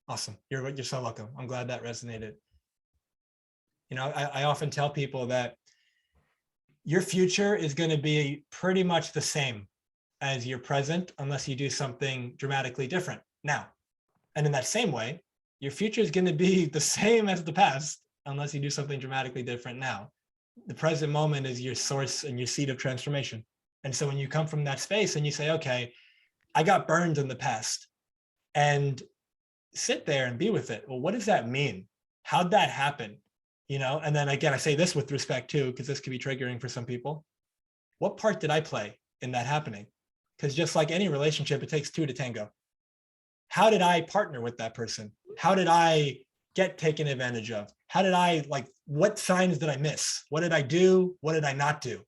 Speaker 2: Awesome. You're so welcome. I'm glad that resonated. I often tell people that your future is going to be pretty much the same as your present, unless you do something dramatically different now. And in that same way, your future is going to be the same as the past, unless you do something dramatically different now. The present moment is your source and your seed of transformation. And so when you come from that space and you say, okay, I got burned in the past, and sit there and be with it. Well, what does that mean? How'd that happen? And then again, I say this with respect too, because this could be triggering for some people. What part did I play in that happening? Because just like any relationship, it takes two to tango. how did I partner with that person? How did I get taken advantage of? How did I, like, what signs did I miss? What did I do? What did I not do?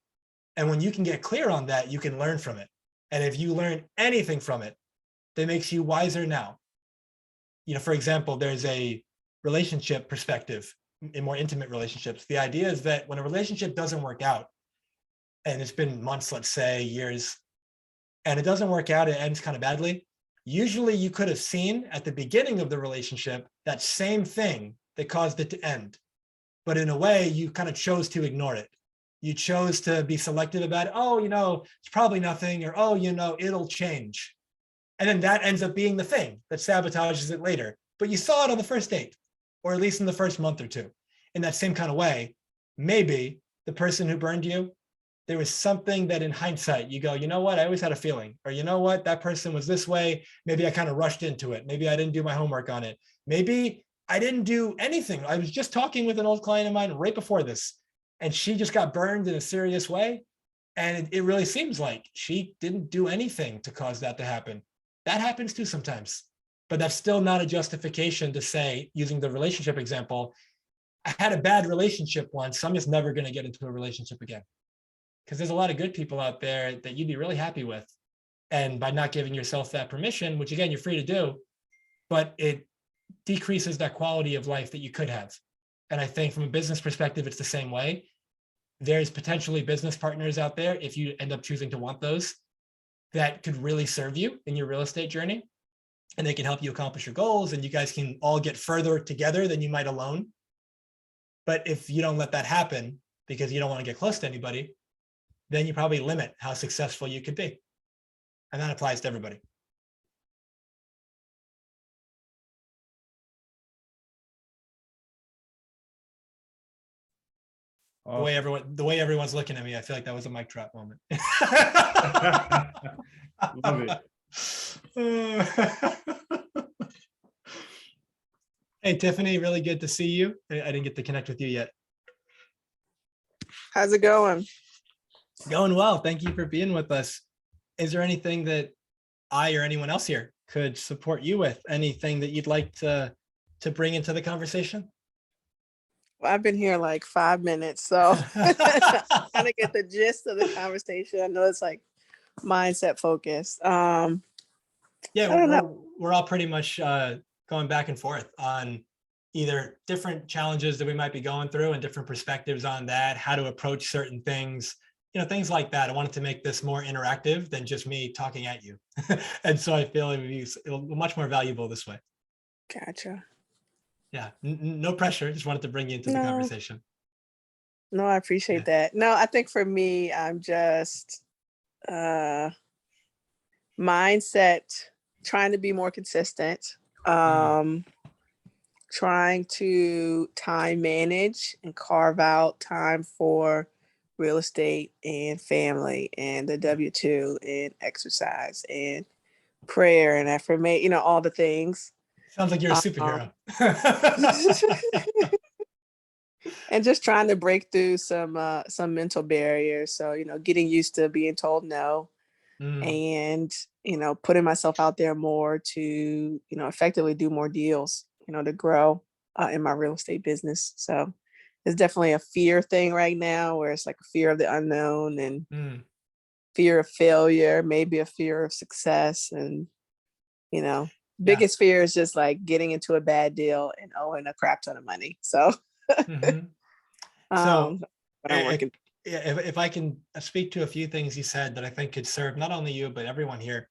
Speaker 2: And when you can get clear on that, you can learn from it. And if you learn anything from it, that makes you wiser now. You know, for example, there's a relationship perspective in more intimate relationships. The idea is that when a relationship doesn't work out, and it's been months, let's say years, and it doesn't work out, it ends kind of badly. Usually you could have seen at the beginning of the relationship that same thing that caused it to end. But in a way, you kind of chose to ignore it. You chose to be selective about it. Oh, you know, it's probably nothing, or, oh, you know, it'll change. And then that ends up being the thing that sabotages it later. But you saw it on the first date, or at least in the first month or two. In that same kind of way, maybe the person who burned you, there was something that in hindsight, you go, you know what, I always had a feeling, or you know what, that person was this way. Maybe I kind of rushed into it. Maybe I didn't do my homework on it. Maybe I didn't do anything. I was just talking with an old client of mine right before this, and she just got burned in a serious way. And it really seems like she didn't do anything to cause that to happen. That happens too sometimes, but that's still not a justification to say, using the relationship example, I had a bad relationship once, so I'm just never going to get into a relationship again. Because there's a lot of good people out there that you'd be really happy with. And by not giving yourself that permission, which again, you're free to do, but it decreases that quality of life that you could have. And I think from a business perspective, it's the same way. There's potentially business partners out there, if you end up choosing to want those, that could really serve you in your real estate journey. And they can help you accomplish your goals, and you guys can all get further together than you might alone. But if you don't let that happen because you don't want to get close to anybody, then you probably limit how successful you could be. And that applies to everybody. The way everyone's looking at me, I feel like that was a mic drop moment.
Speaker 1: Love it.
Speaker 2: Hey, Tiffany, really good to see you. I didn't get to connect with you yet.
Speaker 6: How's it going?
Speaker 2: Going well. Thank you for being with us. Is there anything that I or anyone else here could support you with? Anything that you'd like to bring into the conversation?
Speaker 6: Well, I've been here like 5 minutes, so trying to get the gist of the conversation. I know it's like mindset focused.
Speaker 2: Yeah,
Speaker 6: I don't know.
Speaker 2: We're all pretty much going back and forth on either different challenges that we might be going through and different perspectives on that, how to approach certain things, you know, things like that. I wanted to make this more interactive than just me talking at you. And so I feel it would be much more valuable this way.
Speaker 6: Gotcha.
Speaker 2: Yeah, no pressure. Just wanted to bring you into the conversation.
Speaker 6: No, I appreciate that. No, I think for me, I'm just mindset, trying to be more consistent, trying to time manage and carve out time for real estate and family and the W-2 and exercise and prayer and affirmation, you know, all the things.
Speaker 2: Sounds like you're a superhero.
Speaker 6: And just trying to break through some mental barriers. So, you know, getting used to being told no and, you know, putting myself out there more to, you know, effectively do more deals, you know, to grow in my real estate business. So it's definitely a fear thing right now, where it's like a fear of the unknown and fear of failure, maybe a fear of success. And, you know, biggest fear is just like getting into a bad deal and owing a crap ton of money. So,
Speaker 2: if I can speak to a few things you said that I think could serve not only you, but everyone here.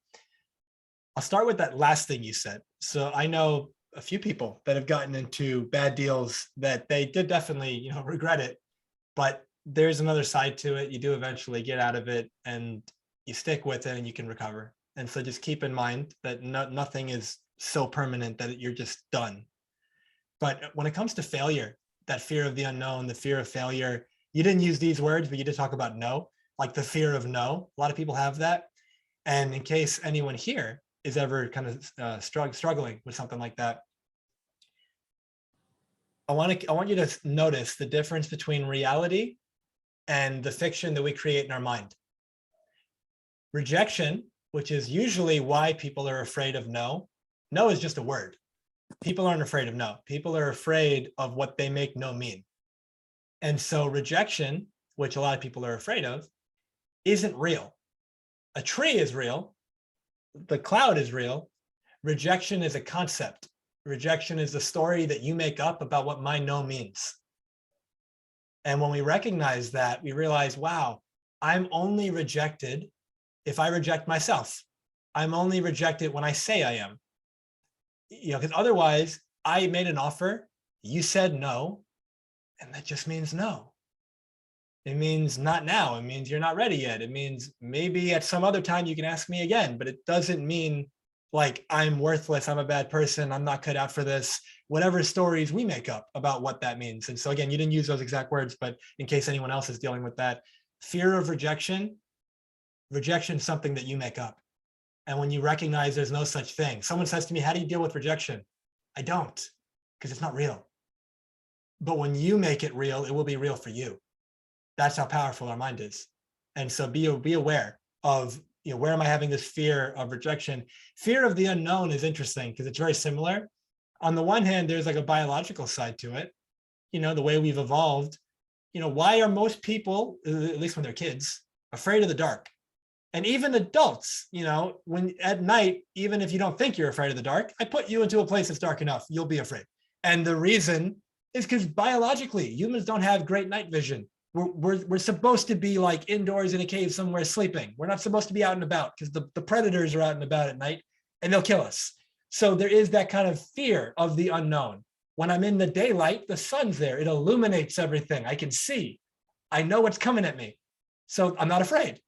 Speaker 2: I'll start with that last thing you said. So I know a few people that have gotten into bad deals that they did definitely, you know, regret it, but there's another side to it. You do eventually get out of it and you stick with it and you can recover. And so just keep in mind that nothing is so permanent that you're just done. But when it comes to failure, that fear of the unknown, the fear of failure, you didn't use these words, but you did talk about no, like the fear of no. A lot of people have that. And in case anyone here is ever kind of struggling with something like that, I want you to notice the difference between reality and the fiction that we create in our mind. Rejection, which is usually why people are afraid of no, No is just a word. People aren't afraid of no. People are afraid of what they make no mean. And so rejection, which a lot of people are afraid of, isn't real. A tree is real. The cloud is real. Rejection is a concept. Rejection is the story that you make up about what my no means. And when we recognize that, we realize, wow, I'm only rejected if I reject myself. I'm only rejected when I say I am. You know, because otherwise I made an offer, you said no, and that just means no. It means not now. It means you're not ready yet. It means maybe at some other time you can ask me again, but it doesn't mean like I'm worthless, I'm a bad person, I'm not cut out for this, whatever stories we make up about what that means. And so again, you didn't use those exact words, but in case anyone else is dealing with that, fear of rejection, rejection is something that you make up. And when you recognize there's no such thing, someone says to me, how do you deal with rejection? I don't, because it's not real. But when you make it real, it will be real for you. That's how powerful our mind is. And so be aware of, you know, where am I having this fear of rejection? Fear of the unknown is interesting because it's very similar. On the one hand, there's like a biological side to it. You know, the way we've evolved, you know, why are most people, at least when they're kids, afraid of the dark? And even adults, you know, when at night, even if you don't think you're afraid of the dark, I put you into a place that's dark enough, you'll be afraid. And the reason is because biologically, humans don't have great night vision. We're supposed to be like indoors in a cave somewhere sleeping. We're not supposed to be out and about because the predators are out and about at night and they'll kill us. So there is that kind of fear of the unknown. When I'm in the daylight, the sun's there. It illuminates everything. I can see. I know what's coming at me. So I'm not afraid,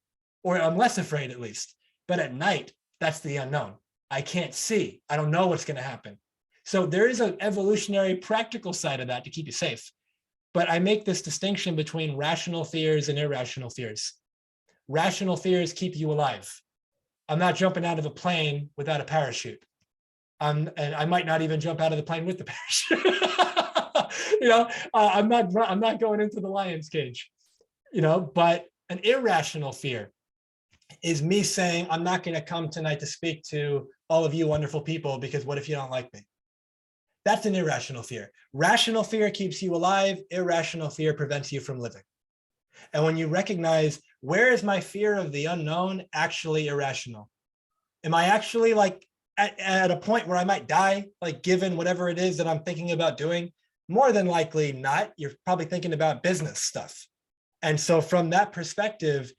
Speaker 2: or I'm less afraid at least. But at night, that's the unknown. I can't see. I don't know what's going to happen. So there is an evolutionary practical side of that to keep you safe. But I make this distinction between rational fears and irrational fears. Rational fears keep you alive. I'm not jumping out of a plane without a parachute. And I might not even jump out of the plane with the parachute. You know, I'm not going into the lion's cage. You know, but an irrational fear is me saying, I'm not going to come tonight to speak to all of you wonderful people because what if you don't like me? That's an irrational fear. Rational fear keeps you alive. Irrational fear prevents you from living. And when you recognize, where is my fear of the unknown actually irrational? Am I actually like at a point where I might die, like given whatever it is that I'm thinking about doing? More than likely not. You're probably thinking about business stuff. And so from that perspective,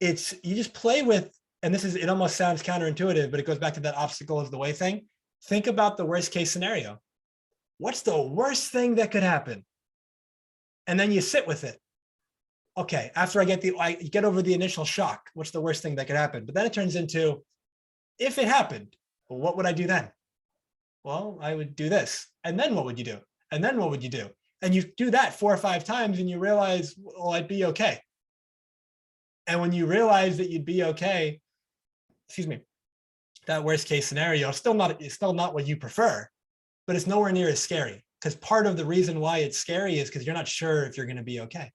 Speaker 2: you just play with, and it almost sounds counterintuitive, but it goes back to that obstacle is the way thing. Think about the worst case scenario. What's the worst thing that could happen? And then you sit with it. Okay, after I get over the initial shock, what's the worst thing that could happen? But then it turns into, if it happened, well, what would I do then? Well, I would do this. And then what would you do? And then what would you do? And you do that 4 or 5 times and you realize, well, I'd be okay. And when you realize that you'd be okay, that worst case scenario, it's still not what you prefer, but it's nowhere near as scary, because part of the reason why it's scary is because you're not sure if you're going to be okay.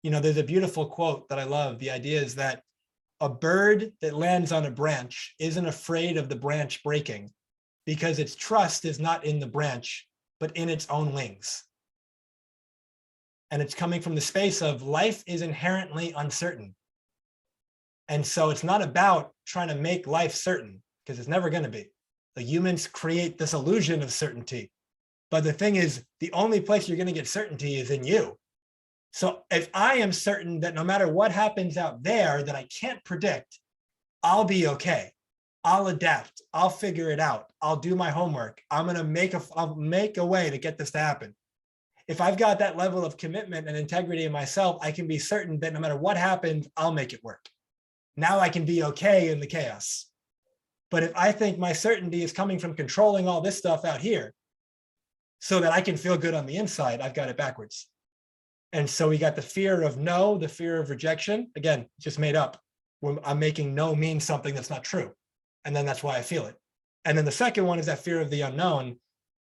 Speaker 2: You know, there's a beautiful quote that I love. The idea is that a bird that lands on a branch isn't afraid of the branch breaking because its trust is not in the branch, but in its own wings. And it's coming from the space of life is inherently uncertain. And so it's not about trying to make life certain, because it's never going to be. The humans create this illusion of certainty. But the thing is, the only place you're going to get certainty is in you. So if I am certain that no matter what happens out there that I can't predict, I'll be okay. I'll adapt. I'll figure it out. I'll do my homework. I'll make a way to get this to happen. If I've got that level of commitment and integrity in myself, I can be certain that no matter what happens, I'll make it work. Now I can be okay in the chaos. But if I think my certainty is coming from controlling all this stuff out here so that I can feel good on the inside, I've got it backwards. And so we got the fear of no, the fear of rejection. Again, just made up. I'm making no mean something that's not true. And then that's why I feel it. And then the second one is that fear of the unknown.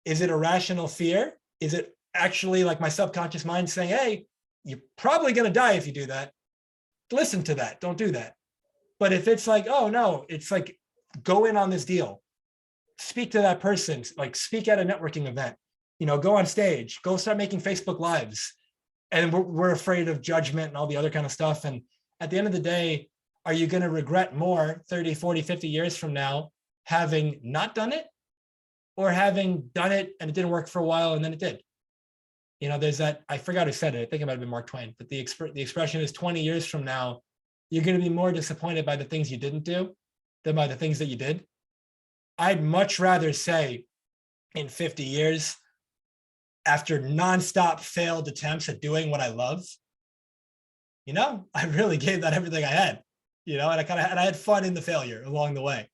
Speaker 2: Is it a rational fear? Is it actually like my subconscious mind saying, hey, you're probably going to die if you do that. Listen to that. Don't do that. But if it's like, oh no, it's like, go in on this deal. speak to that person, like speak at a networking event, go on stage, go start making Facebook Lives. And we're afraid of judgment and all the other kind of stuff. And at the end of the day, are you going to regret more 30, 40, 50 years from now having not done it, or having done it and it didn't work for a while and then it did? There's that, I forgot who said it, I think it might have been Mark Twain, but the expression is 20 years from now, you're going to be more disappointed by the things you didn't do than by the things that you did. I'd much rather say in 50 years, after nonstop failed attempts at doing what I love, I really gave that everything I had, and I had fun in the failure along the way,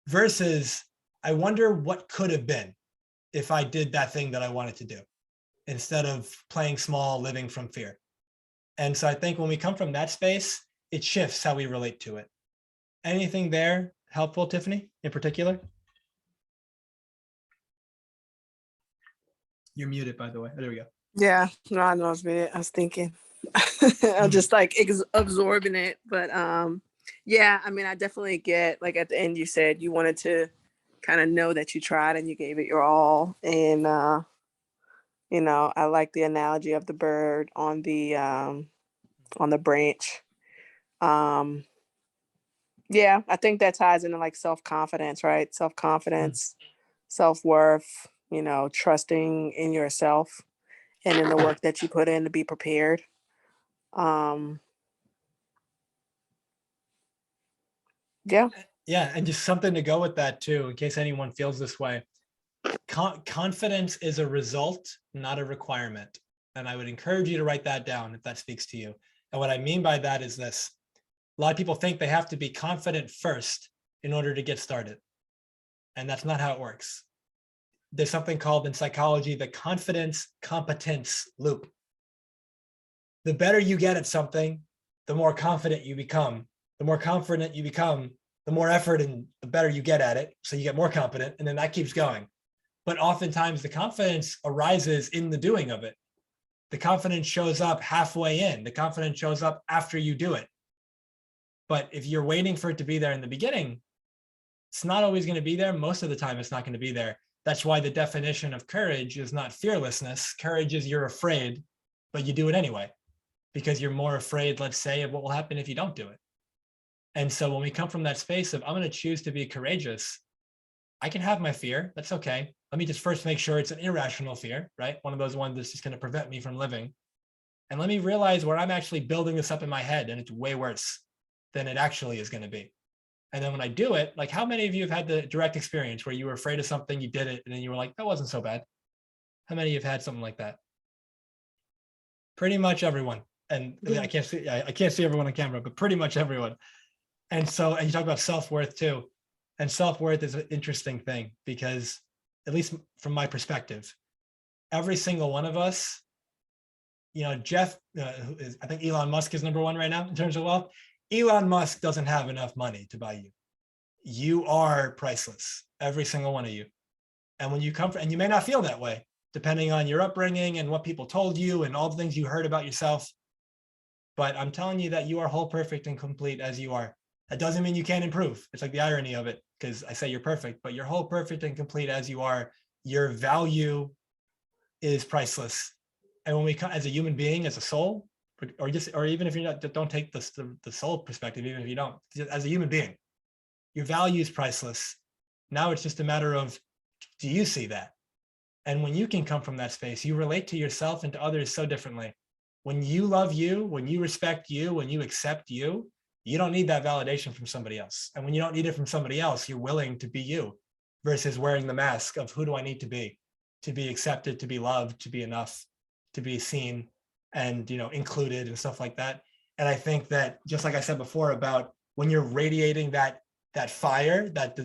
Speaker 2: versus I wonder what could have been if I did that thing that I wanted to do, instead of playing small, living from fear. And so I think when we come from that space, it shifts how we relate to it. Anything there helpful, Tiffany, in particular? You're muted, by the way. Oh, there we go.
Speaker 6: Yeah, no, I know I was muted. I was thinking. I'm just like absorbing it. But yeah, I mean, I definitely get, like at the end you said you wanted to kind of know that you tried and you gave it your all. And I like the analogy of the bird on the branch. Yeah, I think that ties into like self-confidence, right? Self-confidence, self-worth, trusting in yourself and in the work that you put in to be prepared. Yeah.
Speaker 2: Yeah, and just something to go with that too, in case anyone feels this way. Confidence is a result, not a requirement. And I would encourage you to write that down if that speaks to you. And what I mean by that is this: a lot of people think they have to be confident first in order to get started. And that's not how it works. There's something called in psychology the confidence competence loop. The better you get at something, the more confident you become. The more confident you become, the more effort and the better you get at it. So you get more confident, and then that keeps going. But oftentimes the confidence arises in the doing of it. The confidence shows up halfway in. The confidence shows up after you do it. But if you're waiting for it to be there in the beginning, it's not always going to be there. Most of the time, it's not going to be there. That's why the definition of courage is not fearlessness. Courage is you're afraid, but you do it anyway, because you're more afraid, let's say, of what will happen if you don't do it. And so when we come from that space of, I'm going to choose to be courageous, I can have my fear. That's okay. Let me just first make sure it's an irrational fear, right? One of those ones that's just going to prevent me from living. And let me realize where I'm actually building this up in my head, and it's way worse than it actually is going to be. And then when I do it, like how many of you have had the direct experience where you were afraid of something, you did it, and then you were like, that wasn't so bad? How many of you have had something like that? Pretty much everyone. And I can't see everyone on camera, but pretty much everyone. And so, and you talk about self-worth too. And self-worth is an interesting thing because, at least from my perspective, every single one of us, Jeff, I think Elon Musk is number one right now in terms of wealth. Elon Musk doesn't have enough money to buy you. You are priceless, every single one of you. And when you come from, and you may not feel that way, depending on your upbringing and what people told you and all the things you heard about yourself. But I'm telling you that you are whole, perfect, and complete as you are. That doesn't mean you can't improve. It's like the irony of it, because I say you're perfect, but you're whole, perfect, and complete as you are. Your value is priceless. And when we come as a human being, as a soul, or even if you're not, don't take the soul perspective, even if you don't, as a human being, your value is priceless. Now it's just a matter of, do you see that? And when you can come from that space, you relate to yourself and to others so differently. When you love you, when you respect you, when you accept you, you don't need that validation from somebody else. And when you don't need it from somebody else, you're willing to be you versus wearing the mask of who do I need to be accepted, to be loved, to be enough, to be seen and, included and stuff like that. And I think that, just like I said before, about when you're radiating that fire, that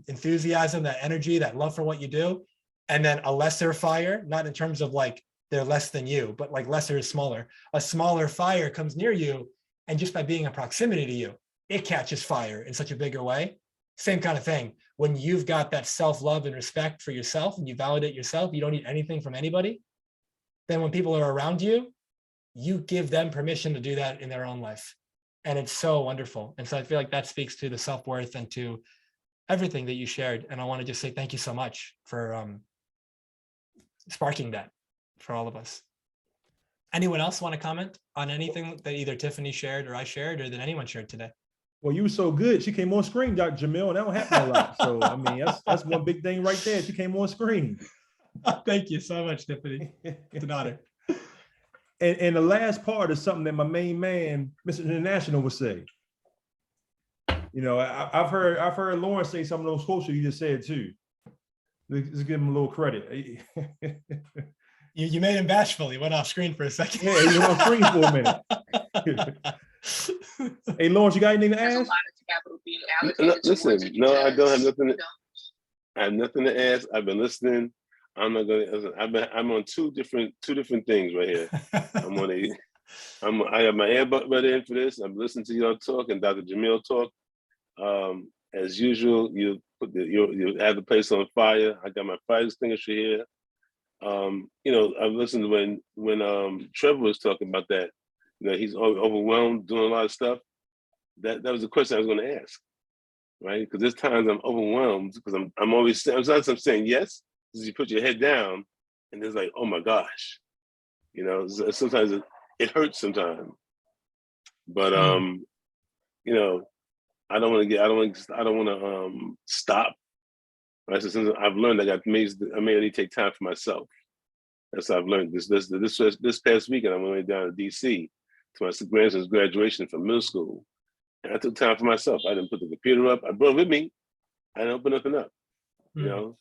Speaker 2: enthusiasm, that energy, that love for what you do, and then a lesser fire, not in terms of like they're less than you, but like lesser is smaller. A smaller fire comes near you, and just by being in proximity to you, it catches fire in such a bigger way. Same kind of thing. When you've got that self-love and respect for yourself and you validate yourself, you don't need anything from anybody. Then when people are around you, you give them permission to do that in their own life. And it's so wonderful. And so I feel like that speaks to the self-worth and to everything that you shared. And I want to just say thank you so much for sparking that for all of us. Anyone else want to comment on anything that either Tiffany shared or I shared or that anyone shared today?
Speaker 1: Well, you were so good. She came on screen, Dr. Jamil, and that don't happen a lot. So, I mean, that's one big thing right there. She came on screen.
Speaker 2: Thank you so much, Tiffany. It's an honor.
Speaker 1: And the last part is something that my main man, Mr. International, would say. You know, I've heard Lauren say some of those quotes that you just said too. Let's give him a little credit.
Speaker 2: You made him bashful. He went off screen for a second.
Speaker 1: Yeah, he went off screen for a minute. Hey, Lawrence, you got anything to ask?
Speaker 7: No, listen, no, I don't have nothing. I have nothing to ask. I've been listening. I'm not gonna. I'm on two different things right here. I have my earbud in for this. I'm listening to y'all talk and Dr. Jamil talk. As usual, you have the place on fire. I got my fire extinguisher here. You know, I've listened when Trevor was talking about that. You know, he's overwhelmed doing a lot of stuff. That was the question I was going to ask, right? Because there's times I'm overwhelmed because I'm always sometimes I'm saying yes, because you put your head down, and it's like, oh my gosh, you know. Sometimes it hurts sometimes, but you know, I don't want to stop. Right? So since I've learned I may need to take time for myself. That's what I've learned. This past weekend, I went down to DC to my grandson's graduation from middle school. And I took time for myself. I didn't put the computer up. I brought it with me. I didn't open nothing up, you know?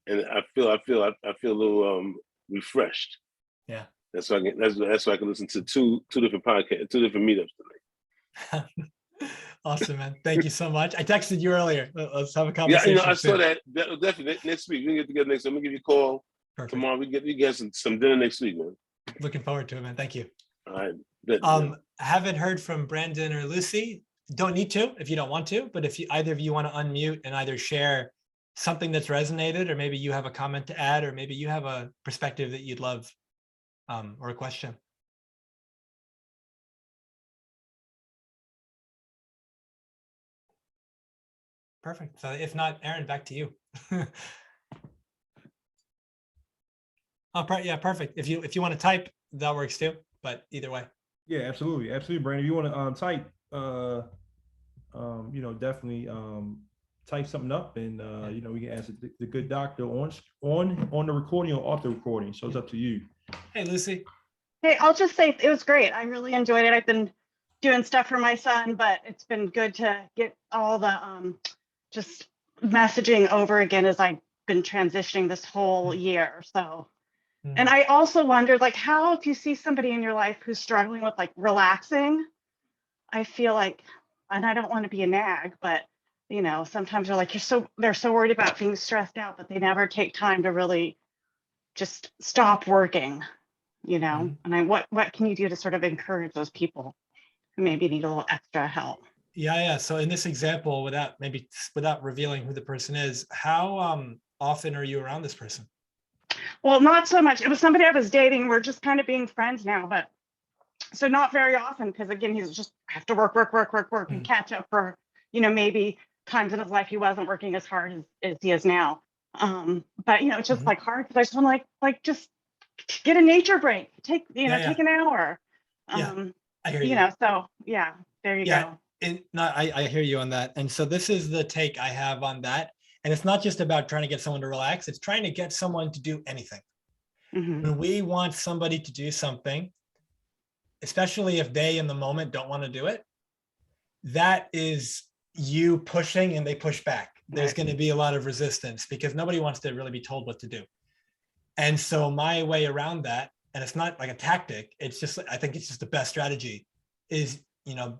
Speaker 7: And I feel a little refreshed.
Speaker 2: Yeah.
Speaker 7: That's why I can listen to two different podcasts, 2 different meetups tonight.
Speaker 2: Awesome, man. Thank you so much. I texted you earlier. Let's have a conversation.
Speaker 7: Yeah, you know, I
Speaker 2: soon.
Speaker 7: saw that. Definitely next week. We can get together next week. I'm gonna give you a call.
Speaker 2: Perfect.
Speaker 7: Tomorrow. We get some dinner next week, man.
Speaker 2: Looking forward to it, man. Thank you.
Speaker 7: All right.
Speaker 2: Haven't heard from Brandon or Lucy. Don't need to if you don't want to, but if either of you want to unmute and either share something that's resonated, or maybe you have a comment to add, or maybe you have a perspective that you'd love, or a question. Perfect. So if not, Aaron, back to you. Oh, yeah, perfect. If you want to type, that works too. But either way.
Speaker 1: Yeah, absolutely, Brandon. If you want to type, you know, definitely type something up, and you know, we can ask the good doctor on the recording or off the recording. So it's up to you.
Speaker 2: Hey, Lucy.
Speaker 8: Hey, I'll just say it was great. I really enjoyed it. I've been doing stuff for my son, but it's been good to get all the just messaging over again as I've been transitioning this whole year. So, and I also wondered, like, how, if you see somebody in your life who's struggling with like relaxing, I feel like, and I don't want to be a nag, but you know, sometimes they're like, they're so worried about being stressed out that they never take time to really just stop working, you know. And what can you do to sort of encourage those people who maybe need a little extra help?
Speaker 2: Yeah. So in this example, without revealing who the person is, how often are you around this person?
Speaker 8: Well, not so much. It was somebody I was dating. We're just kind of being friends now, but so not very often, because again, he's just have to work and catch up for, you know, maybe times in his life he wasn't working as hard as he is now. But you know, it's just like hard because I just want to like just get a nature break, take an hour.
Speaker 2: I hear you.
Speaker 8: You know, so yeah, there you go.
Speaker 2: And I hear you on that. And so this is the take I have on that. And it's not just about trying to get someone to relax. It's trying to get someone to do anything. When we want somebody to do something, especially if they in the moment don't want to do it, that is you pushing and they push back. There's going to be a lot of resistance because nobody wants to really be told what to do. And so my way around that, and it's not like a tactic, it's just, I think it's just the best strategy, is, you know,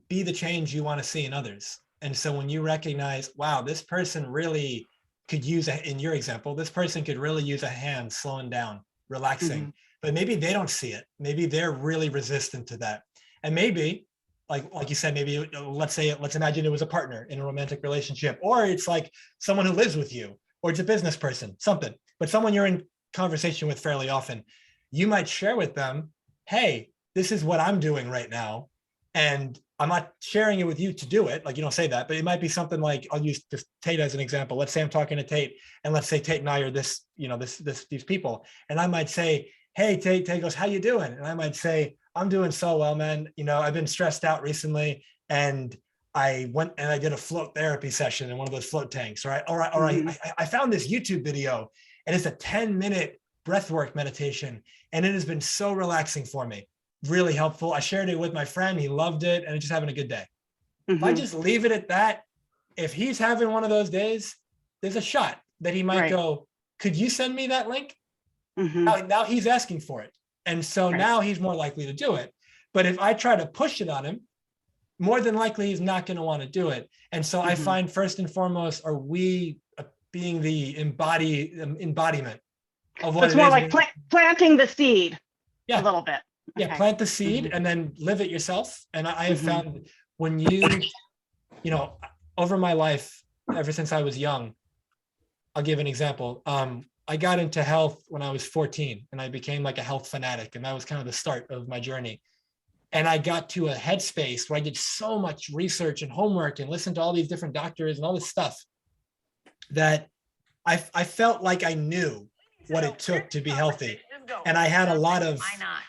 Speaker 2: be the change you want to see in others. And so when you recognize, wow, this person really could use, in your example, this person could really use a hand slowing down, relaxing, but maybe they don't see it. Maybe they're really resistant to that. And maybe, like you said, maybe let's imagine it was a partner in a romantic relationship, or it's like someone who lives with you, or it's a business person, something, but someone you're in conversation with fairly often. You might share with them, hey, this is what I'm doing right now, and I'm not sharing it with you to do it. Like, you don't say that, but it might be something like, I'll use just Tate as an example. Let's say I'm talking to Tate, and let's say Tate and I are this, you know, these people. And I might say, hey, Tate goes, how you doing? And I might say, I'm doing so well, man. You know, I've been stressed out recently, and I went and I did a float therapy session in one of those float tanks. Right. I found this YouTube video, and it's a 10-minute breathwork meditation. And it has been so relaxing for me. Really helpful. I shared it with my friend. He loved it, and just having a good day. If I just leave it at that, if he's having one of those days, there's a shot that he might go, could you send me that link? Now he's asking for it. And so now he's more likely to do it. But if I try to push it on him, more than likely he's not going to want to do it. And so I find first and foremost, are we being the embodiment of what
Speaker 8: it's more like planting the seed a little bit.
Speaker 2: Yeah, plant the seed and then live it yourself. And I have found when you know, over my life, ever since I was young, I'll give an example. I got into health when I was 14, and I became like a health fanatic. And that was kind of the start of my journey. And I got to a headspace where I did so much research and homework and listened to all these different doctors and all this stuff that I felt like I knew what it took to be healthy. And I had a lot of...
Speaker 9: Why not?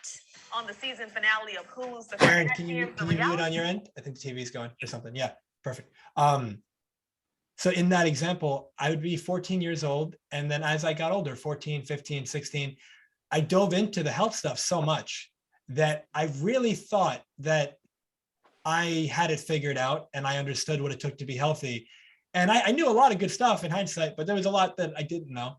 Speaker 9: On the season finale of Hulu's The
Speaker 2: Aaron, can you mute on your end? I think the TV's going or something. Yeah, perfect. So in that example, I would be 14 years old. And then as I got older, 14, 15, 16, I dove into the health stuff so much that I really thought that I had it figured out and I understood what it took to be healthy. And I knew a lot of good stuff in hindsight, but there was a lot that I didn't know.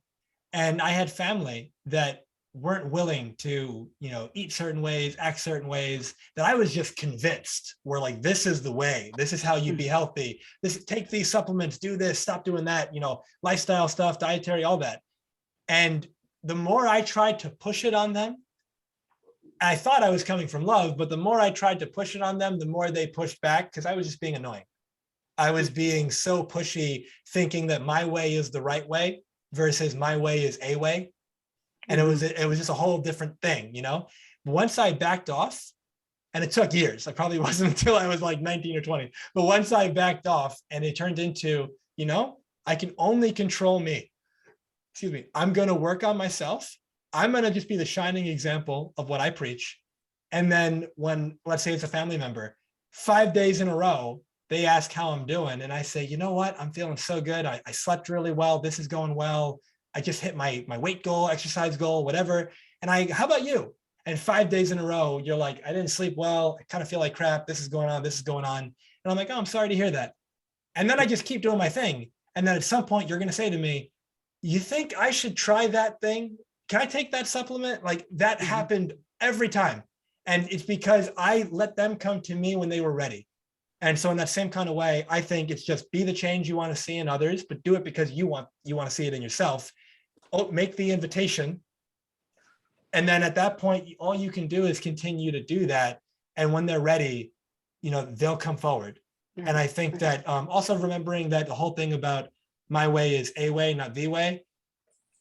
Speaker 2: And I had family that weren't willing to, you know, eat certain ways, act certain ways, that I was just convinced were like, this is the way, this is how you be healthy. Take these supplements, do this, stop doing that, you know, lifestyle stuff, dietary, all that. And the more I tried to push it on them, I thought I was coming from love, but the more I tried to push it on them, the more they pushed back, because I was just being annoying. I was being so pushy, thinking that my way is the right way versus my way is a way. And it was just a whole different thing, you know. Once I backed off, and it took years, I probably wasn't until I was like 19 or 20, but once I backed off and it turned into, you know, I can only control me. Excuse me. I'm going to work on myself. I'm going to just be the shining example of what I preach. And then when, let's say it's a family member, 5 days in a row, they ask how I'm doing. And I say, you know what? I'm feeling so good. I slept really well. This is going well. I just hit my weight goal, exercise goal, whatever. And how about you? And 5 days in a row, you're like, I didn't sleep well. I kind of feel like crap. This is going on. This is going on. And I'm like, oh, I'm sorry to hear that. And then I just keep doing my thing. And then at some point you're going to say to me, you think I should try that thing? Can I take that supplement? Like that happened every time. And it's because I let them come to me when they were ready. And so in that same kind of way, I think it's just be the change you want to see in others, but do it because you want to see it in yourself. Make the invitation. And then at that point, all you can do is continue to do that. And when they're ready, you know, they'll come forward. And I think that also remembering that the whole thing about my way is a way, not the way.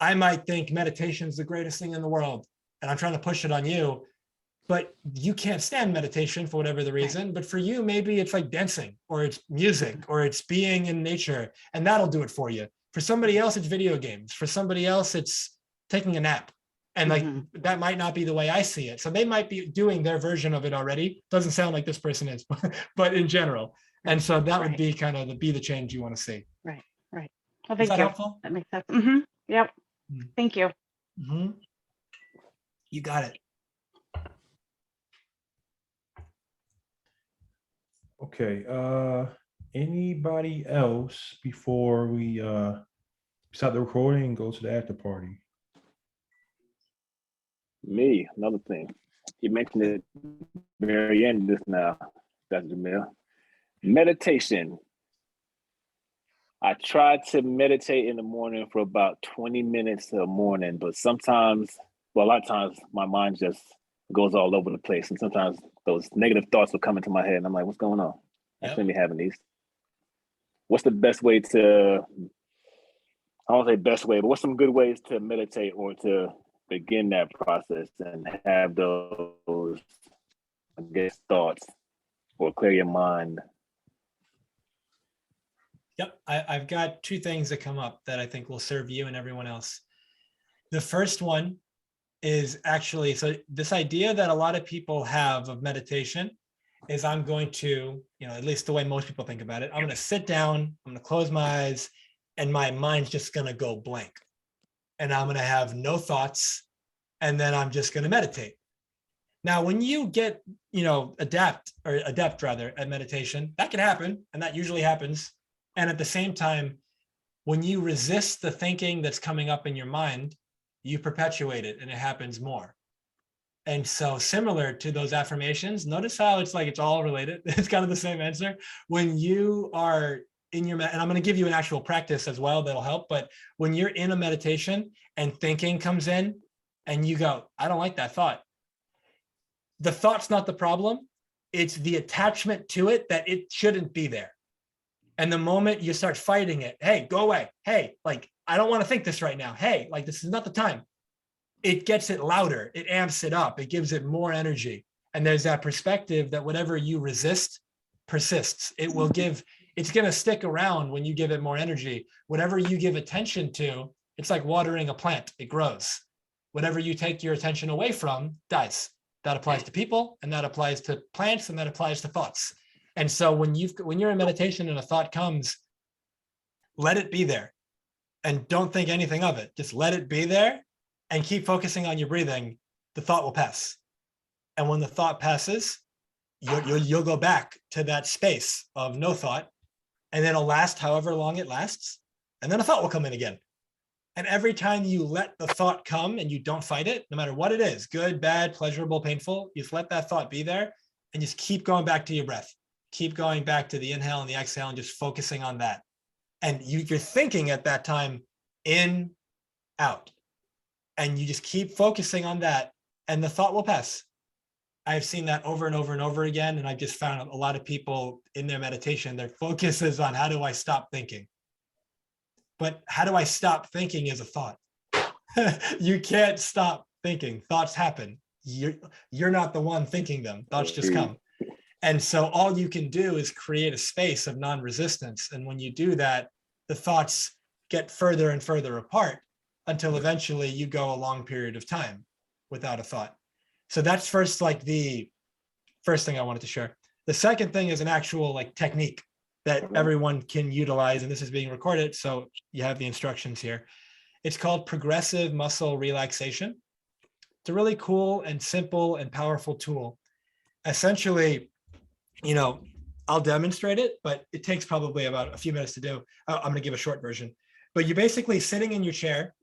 Speaker 2: I might think meditation is the greatest thing in the world, and I'm trying to push it on you, but you can't stand meditation for whatever the reason. But for you, maybe it's like dancing, or it's music, or it's being in nature, and that'll do it for you. For somebody else, it's video games. For somebody else, it's taking a nap. And like, that might not be the way I see it. So they might be doing their version of it already. Doesn't sound like this person is, but in general. And so that would be kind of be the change you want to see.
Speaker 8: Right. Well,
Speaker 2: Is
Speaker 8: thank
Speaker 2: that
Speaker 8: you.
Speaker 2: helpful?
Speaker 8: That makes sense. Yep. Thank you.
Speaker 2: You got it.
Speaker 1: Okay. Anybody else before we stop the recording and go to the after party?
Speaker 5: Me, another thing. You mentioned it very end just now, Dr. Jamil. Meditation. I try to meditate in the morning for about 20 minutes a morning, but sometimes, well, a lot of times my mind just goes all over the place. And sometimes those negative thoughts will come into my head and I'm like, what's going on? I shouldn't be having these. What's the best way to, I won't say best way, but what's some good ways to meditate or to begin that process and have those, I guess, thoughts or clear your mind?
Speaker 2: Yep, I've got two things that come up that I think will serve you and everyone else. The first one is actually, so this idea that a lot of people have of meditation is I'm going to, at least the way most people think about it, I'm going to sit down, I'm going to close my eyes, and my mind's just going to go blank. And I'm going to have no thoughts, and then I'm just going to meditate. Now, when you get, adept at meditation, that can happen, and that usually happens. And at the same time, when you resist the thinking that's coming up in your mind, you perpetuate it and it happens more. And so similar to those affirmations, notice how it's all related. It's kind of the same answer. When you are in your, and I'm going to give you an actual practice as well that'll help, but when you're in a meditation and thinking comes in and you go, I don't like that thought. The thought's not the problem. It's the attachment to it that it shouldn't be there. And the moment you start fighting it, hey, go away. Hey, I don't want to think this right now. Hey, this is not the time. It gets it louder. It amps it up. It gives it more energy. And there's that perspective that whatever you resist persists. It's going to stick around when you give it more energy. Whatever you give attention to, it's like watering a plant. It grows. Whatever you take your attention away from dies. That applies to people, and that applies to plants, and that applies to thoughts. And so when you're in meditation and a thought comes, let it be there and don't think anything of it. Just let it be there and keep focusing on your breathing. The thought will pass. And when the thought passes, you'll go back to that space of no thought, and it'll last however long it lasts. And then a thought will come in again. And every time you let the thought come and you don't fight it, no matter what it is, good, bad, pleasurable, painful, you just let that thought be there and just keep going back to your breath. Keep going back to the inhale and the exhale and just focusing on that. And you're thinking at that time, in, out. And you just keep focusing on that and the thought will pass. I've seen that over and over and over again. And I've just found a lot of people in their meditation, their focus is on how do I stop thinking? But how do I stop thinking is a thought. You can't stop thinking. Thoughts happen. You're not the one thinking them. Thoughts just come. And so all you can do is create a space of non-resistance. And when you do that, the thoughts get further and further apart until eventually you go a long period of time without a thought. So that's the first thing I wanted to share. The second thing is an actual technique that everyone can utilize. And this is being recorded, so you have the instructions here. It's called progressive muscle relaxation. It's a really cool and simple and powerful tool. Essentially, I'll demonstrate it, but it takes probably about a few minutes to do. I'm going to give a short version. But you're basically sitting in your chair,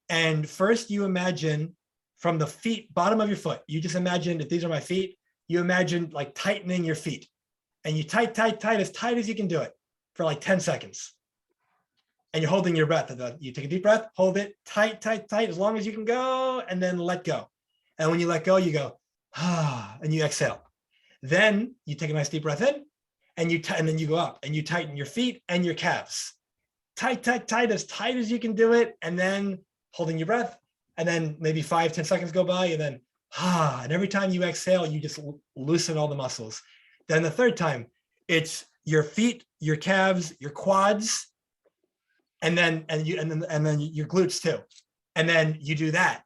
Speaker 2: and first you imagine from the feet, bottom of your foot, you just imagine, if these are my feet, you imagine tightening your feet. And you tight as you can do it for 10 seconds. And you're holding your breath. You take a deep breath, hold it tight, as long as you can go, and then let go. And when you let go, you go, and you exhale. Then you take a nice deep breath in, and then you go up, and you tighten your feet and your calves. Tight as you can do it, and then holding your breath, and then maybe 5-10 seconds go by, and then, and every time you exhale, you just loosen all the muscles. Then the third time, it's your feet, your calves, your quads, and then your glutes too. And then you do that.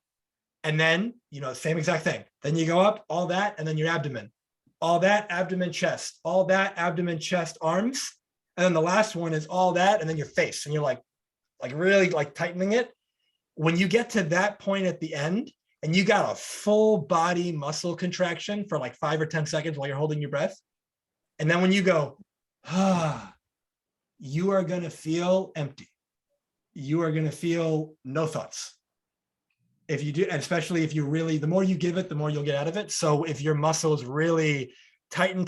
Speaker 2: And then, same exact thing. Then you go up, all that, and then your abdomen. All that, abdomen, chest. All that, abdomen, chest, arms. And then the last one is all that, and then your face. And you're really tightening it. When you get to that point at the end, and you got a full body muscle contraction for 5 or 10 seconds while you're holding your breath. And then when you go, you are going to feel empty. You are going to feel no thoughts. If you do, and especially if you really, the more you give it, the more you'll get out of it. So if your muscles really tighten,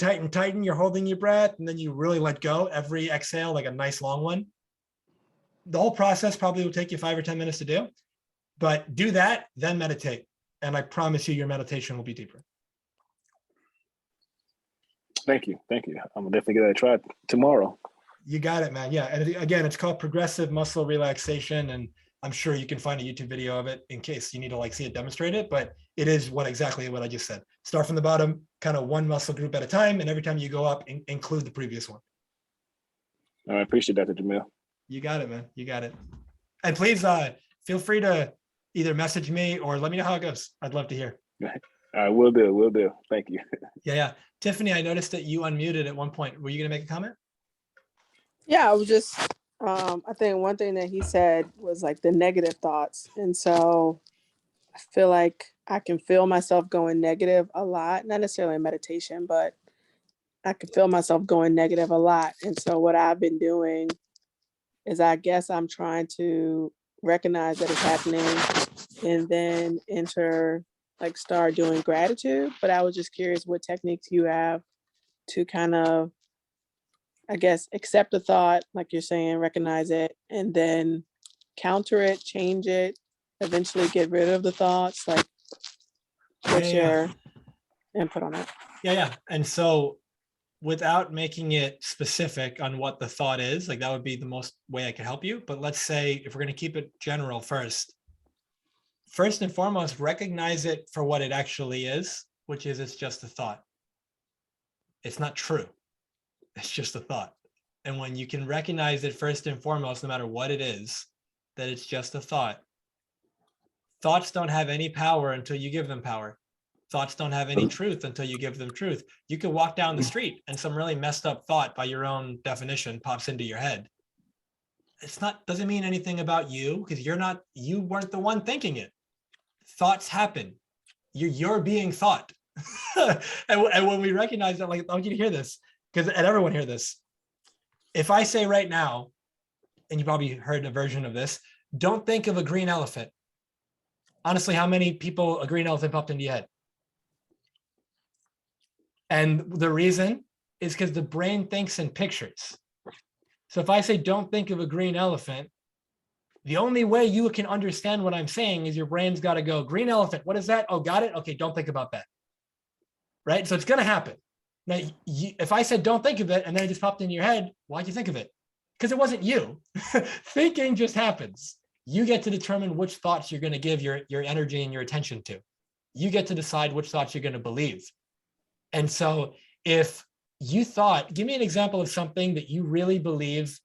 Speaker 2: you're holding your breath, and then you really let go every exhale, like a nice long one. The whole process probably will take you 5 or 10 minutes to do, but do that, then meditate. And I promise you your meditation will be deeper.
Speaker 5: Thank you. I'm definitely going to try tomorrow.
Speaker 2: You got it, man. Yeah. And again, it's called progressive muscle relaxation. And I'm sure you can find a YouTube video of it in case you need to like see it demonstrated, but it is exactly what I just said. Start from the bottom, kind of one muscle group at a time, and every time you go up, include the previous one.
Speaker 5: I appreciate that, Dr. Jamil.
Speaker 2: You got it, man. You got it. And please feel free to either message me or let me know how it goes. I'd love to hear.
Speaker 5: Will do. Thank you.
Speaker 2: Yeah. Tiffany, I noticed that you unmuted at one point. Were you going to make a comment?
Speaker 6: Yeah, I was just, I think one thing that he said was like the negative thoughts. And so I feel like I can feel myself going negative a lot, not necessarily in meditation, but I can feel myself going negative a lot. And so what I've been doing is I guess I'm trying to recognize that it's happening and then start doing gratitude. But I was just curious what techniques you have to kind of, I guess, accept the thought, like you're saying, recognize it, and then counter it, change it, eventually get rid of the thoughts. Like, what's your input on it?
Speaker 2: Yeah. And so without making it specific on what the thought is, like that would be the most way I could help you. But let's say if we're going to keep it general first and foremost, recognize it for what it actually is, which is it's just a thought. It's not true. It's just a thought. And when you can recognize it first and foremost, no matter what it is, that it's just a thought. Thoughts don't have any power until you give them power. Thoughts don't have any truth until you give them truth. You could walk down the street and some really messed up thought by your own definition pops into your head. Doesn't mean anything about you because you weren't the one thinking it. Thoughts happen. You're being thought. and when we recognize that, like, I want you to hear this and everyone hear this. If I say right now, and you probably heard a version of this, don't think of a green elephant. Honestly, how many people a green elephant popped into your head? And the reason is because the brain thinks in pictures. So if I say, don't think of a green elephant, the only way you can understand what I'm saying is your brain's got to go, green elephant, what is that? Oh, got it. Okay, don't think about that. Right? So it's going to happen. Now, if I said, don't think of it, and then it just popped in your head, why'd you think of it? Because it wasn't you. Thinking just happens. You get to determine which thoughts you're going to give your energy and your attention to. You get to decide which thoughts you're going to believe. And so if you thought, give me an example of something that you really believe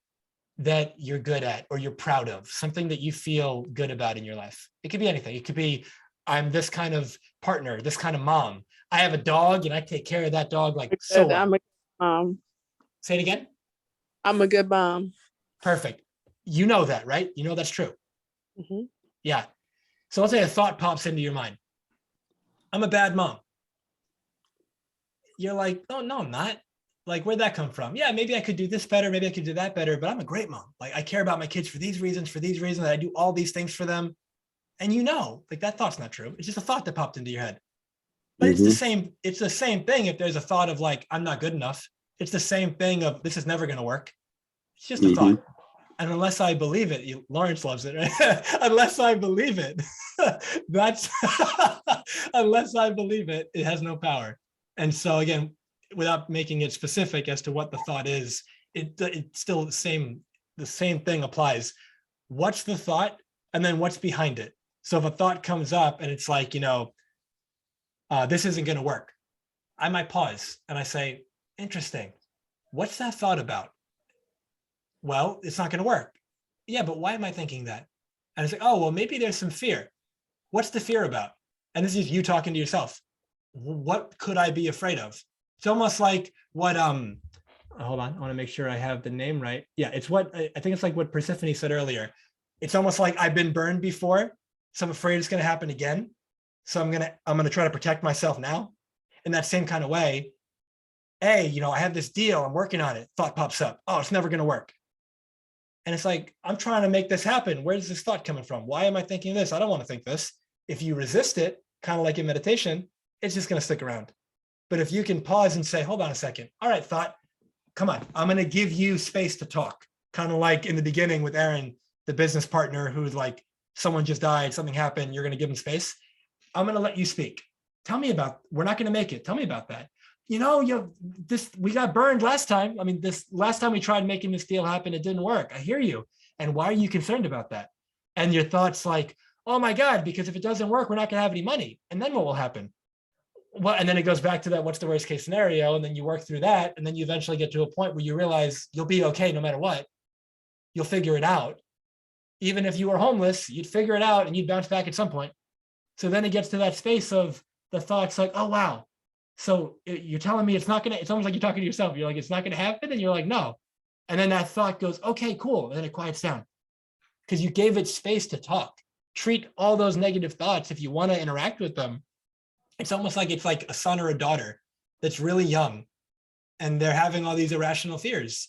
Speaker 2: that you're good at or you're proud of, something that you feel good about in your life. It could be anything. It could be, I'm this kind of partner, this kind of mom. I have a dog and I take care of that dog like so well.
Speaker 6: I'm a mom.
Speaker 2: Say it again.
Speaker 6: I'm a good mom.
Speaker 2: Perfect. You know that, right? You know that's true.
Speaker 6: Mm-hmm.
Speaker 2: Yeah. So let's say a thought pops into your mind. I'm a bad mom. You're like, oh, no, I'm not. Like, where'd that come from? Yeah, maybe I could do this better. Maybe I could do that better, but I'm a great mom. Like, I care about my kids for these reasons. I do all these things for them. And like that thought's not true. It's just a thought that popped into your head. But it's the same thing if there's a thought of like, I'm not good enough. It's the same thing of this is never going to work. It's just a thought. And unless I believe it, Lawrence loves it, right? Unless I believe it, unless I believe it, it has no power. And so again, without making it specific as to what the thought is, it's still the same thing applies. What's the thought? And then what's behind it? So if a thought comes up and it's like, this isn't going to work, I might pause and I say, interesting. What's that thought about? Well, it's not going to work. Yeah, but why am I thinking that? And it's like, oh, well, maybe there's some fear. What's the fear about? And this is you talking to yourself. What could I be afraid of? It's almost like what, hold on, I want to make sure I have the name right. Yeah, it's what, I think it's like what Persephone said earlier. It's almost like I've been burned before, so I'm afraid it's going to happen again. So I'm going to try to protect myself now. In that same kind of way, hey, I have this deal, I'm working on it. Thought pops up. Oh, it's never going to work. And it's like, I'm trying to make this happen. Where's this thought coming from? Why am I thinking this? I don't want to think this. If you resist it, kind of like in meditation, it's just going to stick around. But if you can pause and say, hold on a second. All right, thought, come on. I'm going to give you space to talk. Kind of like in the beginning with Aaron, the business partner who's like, someone just died, something happened. You're going to give him space. I'm going to let you speak. Tell me we're not going to make it. Tell me about that. We got burned last time. I mean, this last time we tried making this deal happen, it didn't work. I hear you. And why are you concerned about that? And your thoughts like, oh my God, because if it doesn't work, we're not going to have any money. And then what will happen? Well, and then it goes back to that, what's the worst case scenario? And then you work through that. And then you eventually get to a point where you realize you'll be okay no matter what. You'll figure it out. Even if you were homeless, you'd figure it out and you'd bounce back at some point. So then it gets to that space of the thoughts like, oh, wow. So you're telling me it's not going to, it's almost like you're talking to yourself. You're like, it's not going to happen. And you're like, no. And then that thought goes, okay, cool. And then it quiets down because you gave it space to talk. Treat all those negative thoughts if you want to interact with them. It's almost like it's like a son or a daughter that's really young and they're having all these irrational fears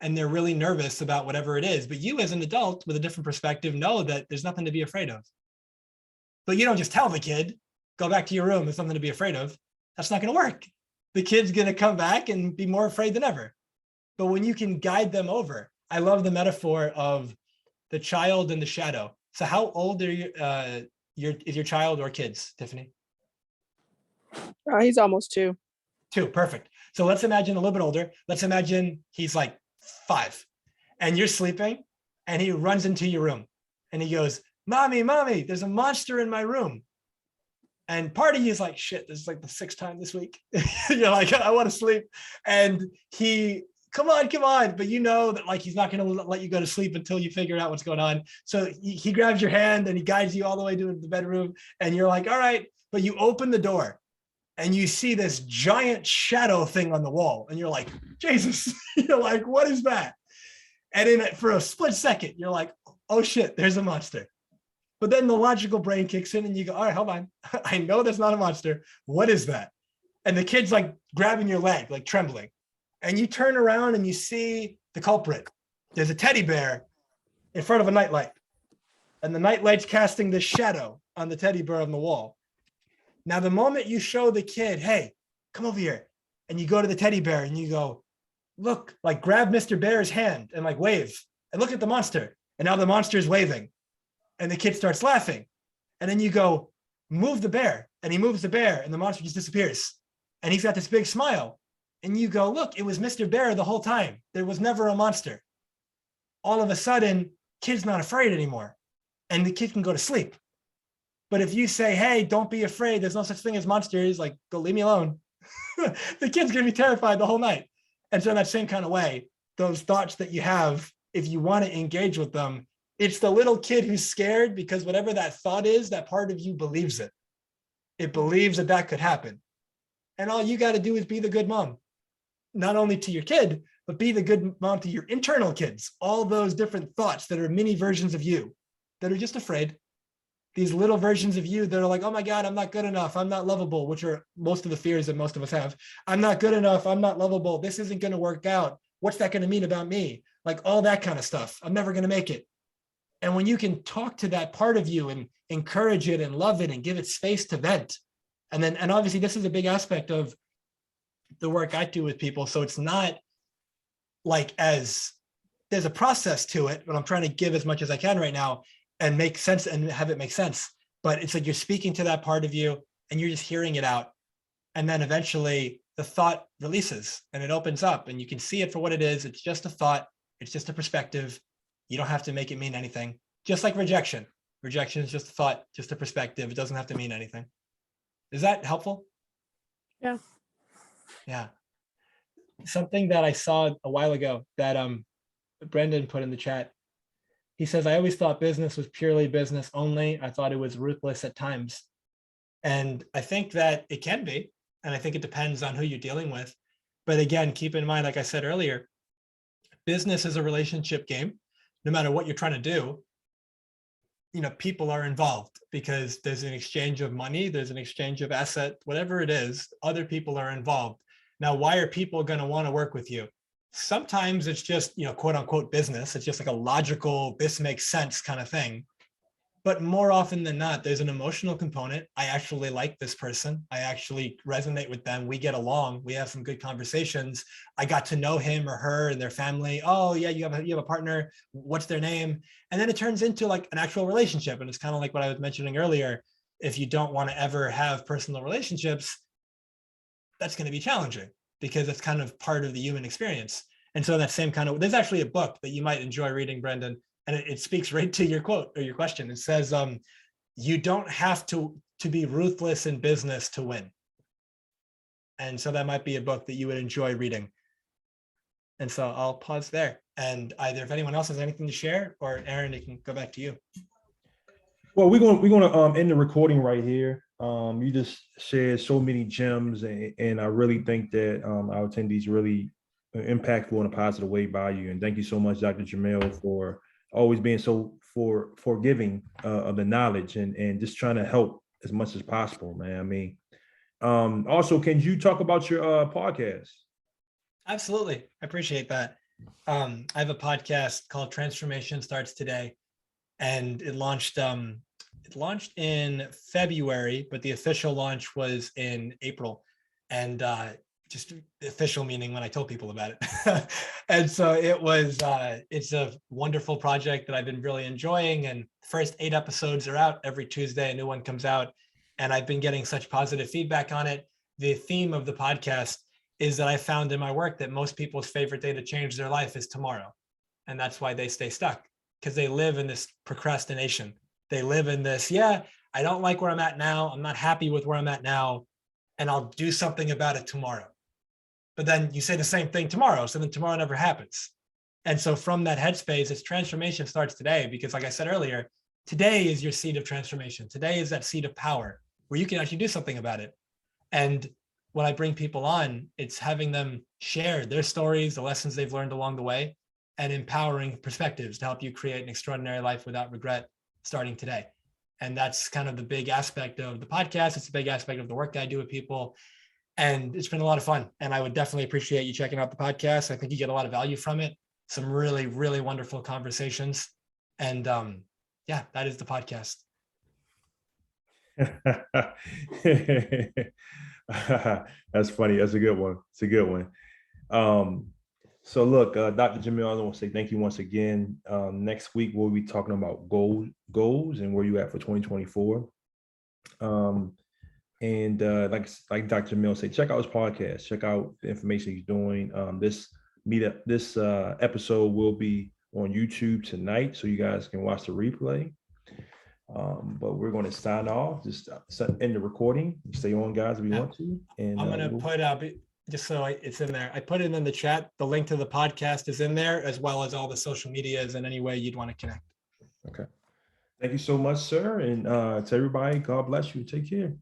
Speaker 2: and they're really nervous about whatever it is. But you as an adult with a different perspective know that there's nothing to be afraid of. But you don't just tell the kid, go back to your room, there's something to be afraid of. That's not going to work. The kid's going to come back and be more afraid than ever. But when you can guide them over, I love the metaphor of the child and the shadow. So how old are you, is your child or kids, Tiffany?
Speaker 6: He's almost 2.
Speaker 2: 2, perfect. So let's imagine a little bit older. Let's imagine he's like 5 and you're sleeping and he runs into your room and he goes, mommy, there's a monster in my room. And part of you is like, shit, this is like the 6th time this week. You're like, I want to sleep. And he, come on. But you know that like, he's not going to let you go to sleep until you figure out what's going on. So he grabs your hand and he guides you all the way to the bedroom. And you're like, all right. But you open the door and you see this giant shadow thing on the wall. And you're like, Jesus, you're like, what is that? And for a split second, you're like, oh shit, there's a monster. But then the logical brain kicks in and you go, all right, hold on. I know that's not a monster. What is that? And the kid's like grabbing your leg, like trembling. And you turn around and you see the culprit. There's a teddy bear in front of a nightlight. And the nightlight's casting this shadow on the teddy bear on the wall. Now, the moment you show the kid, hey, come over here. And you go to the teddy bear and you go, look, like grab Mr. Bear's hand and like wave and look at the monster. And now the monster is waving. And the kid starts laughing. And then you go, move the bear. And he moves the bear and the monster just disappears. And he's got this big smile. And you go, look, it was Mr. Bear the whole time. There was never a monster. All of a sudden, kid's not afraid anymore. And the kid can go to sleep. But if you say, hey, don't be afraid, there's no such thing as monsters, like, go leave me alone. The kid's gonna be terrified the whole night. And so in that same kind of way, those thoughts that you have, if you want to engage with them, it's the little kid who's scared because whatever that thought is, that part of you believes it. It believes that that could happen. And all you got to do is be the good mom, not only to your kid, but be the good mom to your internal kids. All those different thoughts that are mini versions of you that are just afraid. These little versions of you that are like, oh my God, I'm not good enough. I'm not lovable, which are most of the fears that most of us have. I'm not good enough. I'm not lovable. This isn't going to work out. What's that going to mean about me? Like all that kind of stuff. I'm never going to make it. And when you can talk to that part of you and encourage it and love it and give it space to vent. And obviously this is a big aspect of the work I do with people. So it's not like there's a process to it, but I'm trying to give as much as I can right now and make sense and have it make sense. But it's like you're speaking to that part of you and you're just hearing it out. And then eventually the thought releases and it opens up and you can see it for what it is. It's just a thought. It's just a perspective. You don't have to make it mean anything. Just like rejection. Rejection is just a thought, just a perspective. It doesn't have to mean anything. Is that helpful?
Speaker 6: Yeah.
Speaker 2: Yeah. Something that I saw a while ago that Brendan put in the chat. He says, I always thought business was purely business only. I thought it was ruthless at times. And I think that it can be. And I think it depends on who you're dealing with. But again, keep in mind, like I said earlier, business is a relationship game. No matter what you're trying to do, people are involved because there's an exchange of money, there's an exchange of asset, whatever it is, other people are involved. Now, why are people going to want to work with you? Sometimes it's just, quote unquote business. It's just like a logical, this makes sense kind of thing. But more often than not, there's an emotional component. I actually like this person. I actually resonate with them. We get along. We have some good conversations. I got to know him or her and their family. Oh yeah, you have a partner. What's their name? And then it turns into like an actual relationship. And it's kind of like what I was mentioning earlier. If you don't want to ever have personal relationships, that's going to be challenging because it's kind of part of the human experience. And so that same kind of, there's actually a book that you might enjoy reading, Brendan. and it speaks right to your quote or your question. It says, you don't have to be ruthless in business to win. And so that might be a book that you would enjoy reading. And so I'll pause there. And either if anyone else has anything to share, or Aaron, it can go back to you.
Speaker 1: Well, we're gonna end the recording right here. You just shared so many gems, and I really think that our attendees really impactful in a positive way by you. And thank you so much, Dr. Jamil, for always being so forgiving of the knowledge and just trying to help as much as possible, man. I mean, also, can you talk about your podcast?
Speaker 2: Absolutely. I appreciate that. I have a podcast called Transformation Starts Today, and it launched in February, but the official launch was in April. And just official meaning when I told people about it. And so it's a wonderful project that I've been really enjoying. And first 8 episodes are out. Every Tuesday, a new one comes out. And I've been getting such positive feedback on it. The theme of the podcast is that I found in my work that most people's favorite day to change their life is tomorrow. And that's why they stay stuck, because they live in this procrastination. They live in this, I don't like where I'm at now. I'm not happy with where I'm at now, and I'll do something about it tomorrow. But then you say the same thing tomorrow, so then tomorrow never happens. And so from that headspace, its transformation starts today, because like I said earlier, today is your seed of transformation. Today is that seed of power where you can actually do something about it. And when I bring people on, it's having them share their stories, the lessons they've learned along the way, and empowering perspectives to help you create an extraordinary life without regret starting today. And that's kind of the big aspect of the podcast. It's a big aspect of the work that I do with people. And it's been a lot of fun. And I would definitely appreciate you checking out the podcast. I think you get a lot of value from it. Some really, really wonderful conversations. And that is the podcast.
Speaker 1: That's funny. That's a good one. It's a good one. So look, Dr. Jamil, I want to say thank you once again. Next week, we'll be talking about goals and where you at for 2024. And like Dr. Jamil said, check out his podcast, check out the information he's doing. This episode will be on YouTube tonight, so you guys can watch the replay. But we're going to sign off, just end the recording. Stay on, guys, if you want to. And
Speaker 2: I'm going to put up, just so it's in there, I put it in the chat. The link to the podcast is in there, as well as all the social medias and any way you'd want to connect.
Speaker 1: Okay. Thank you so much, sir. And to everybody, God bless you. Take care.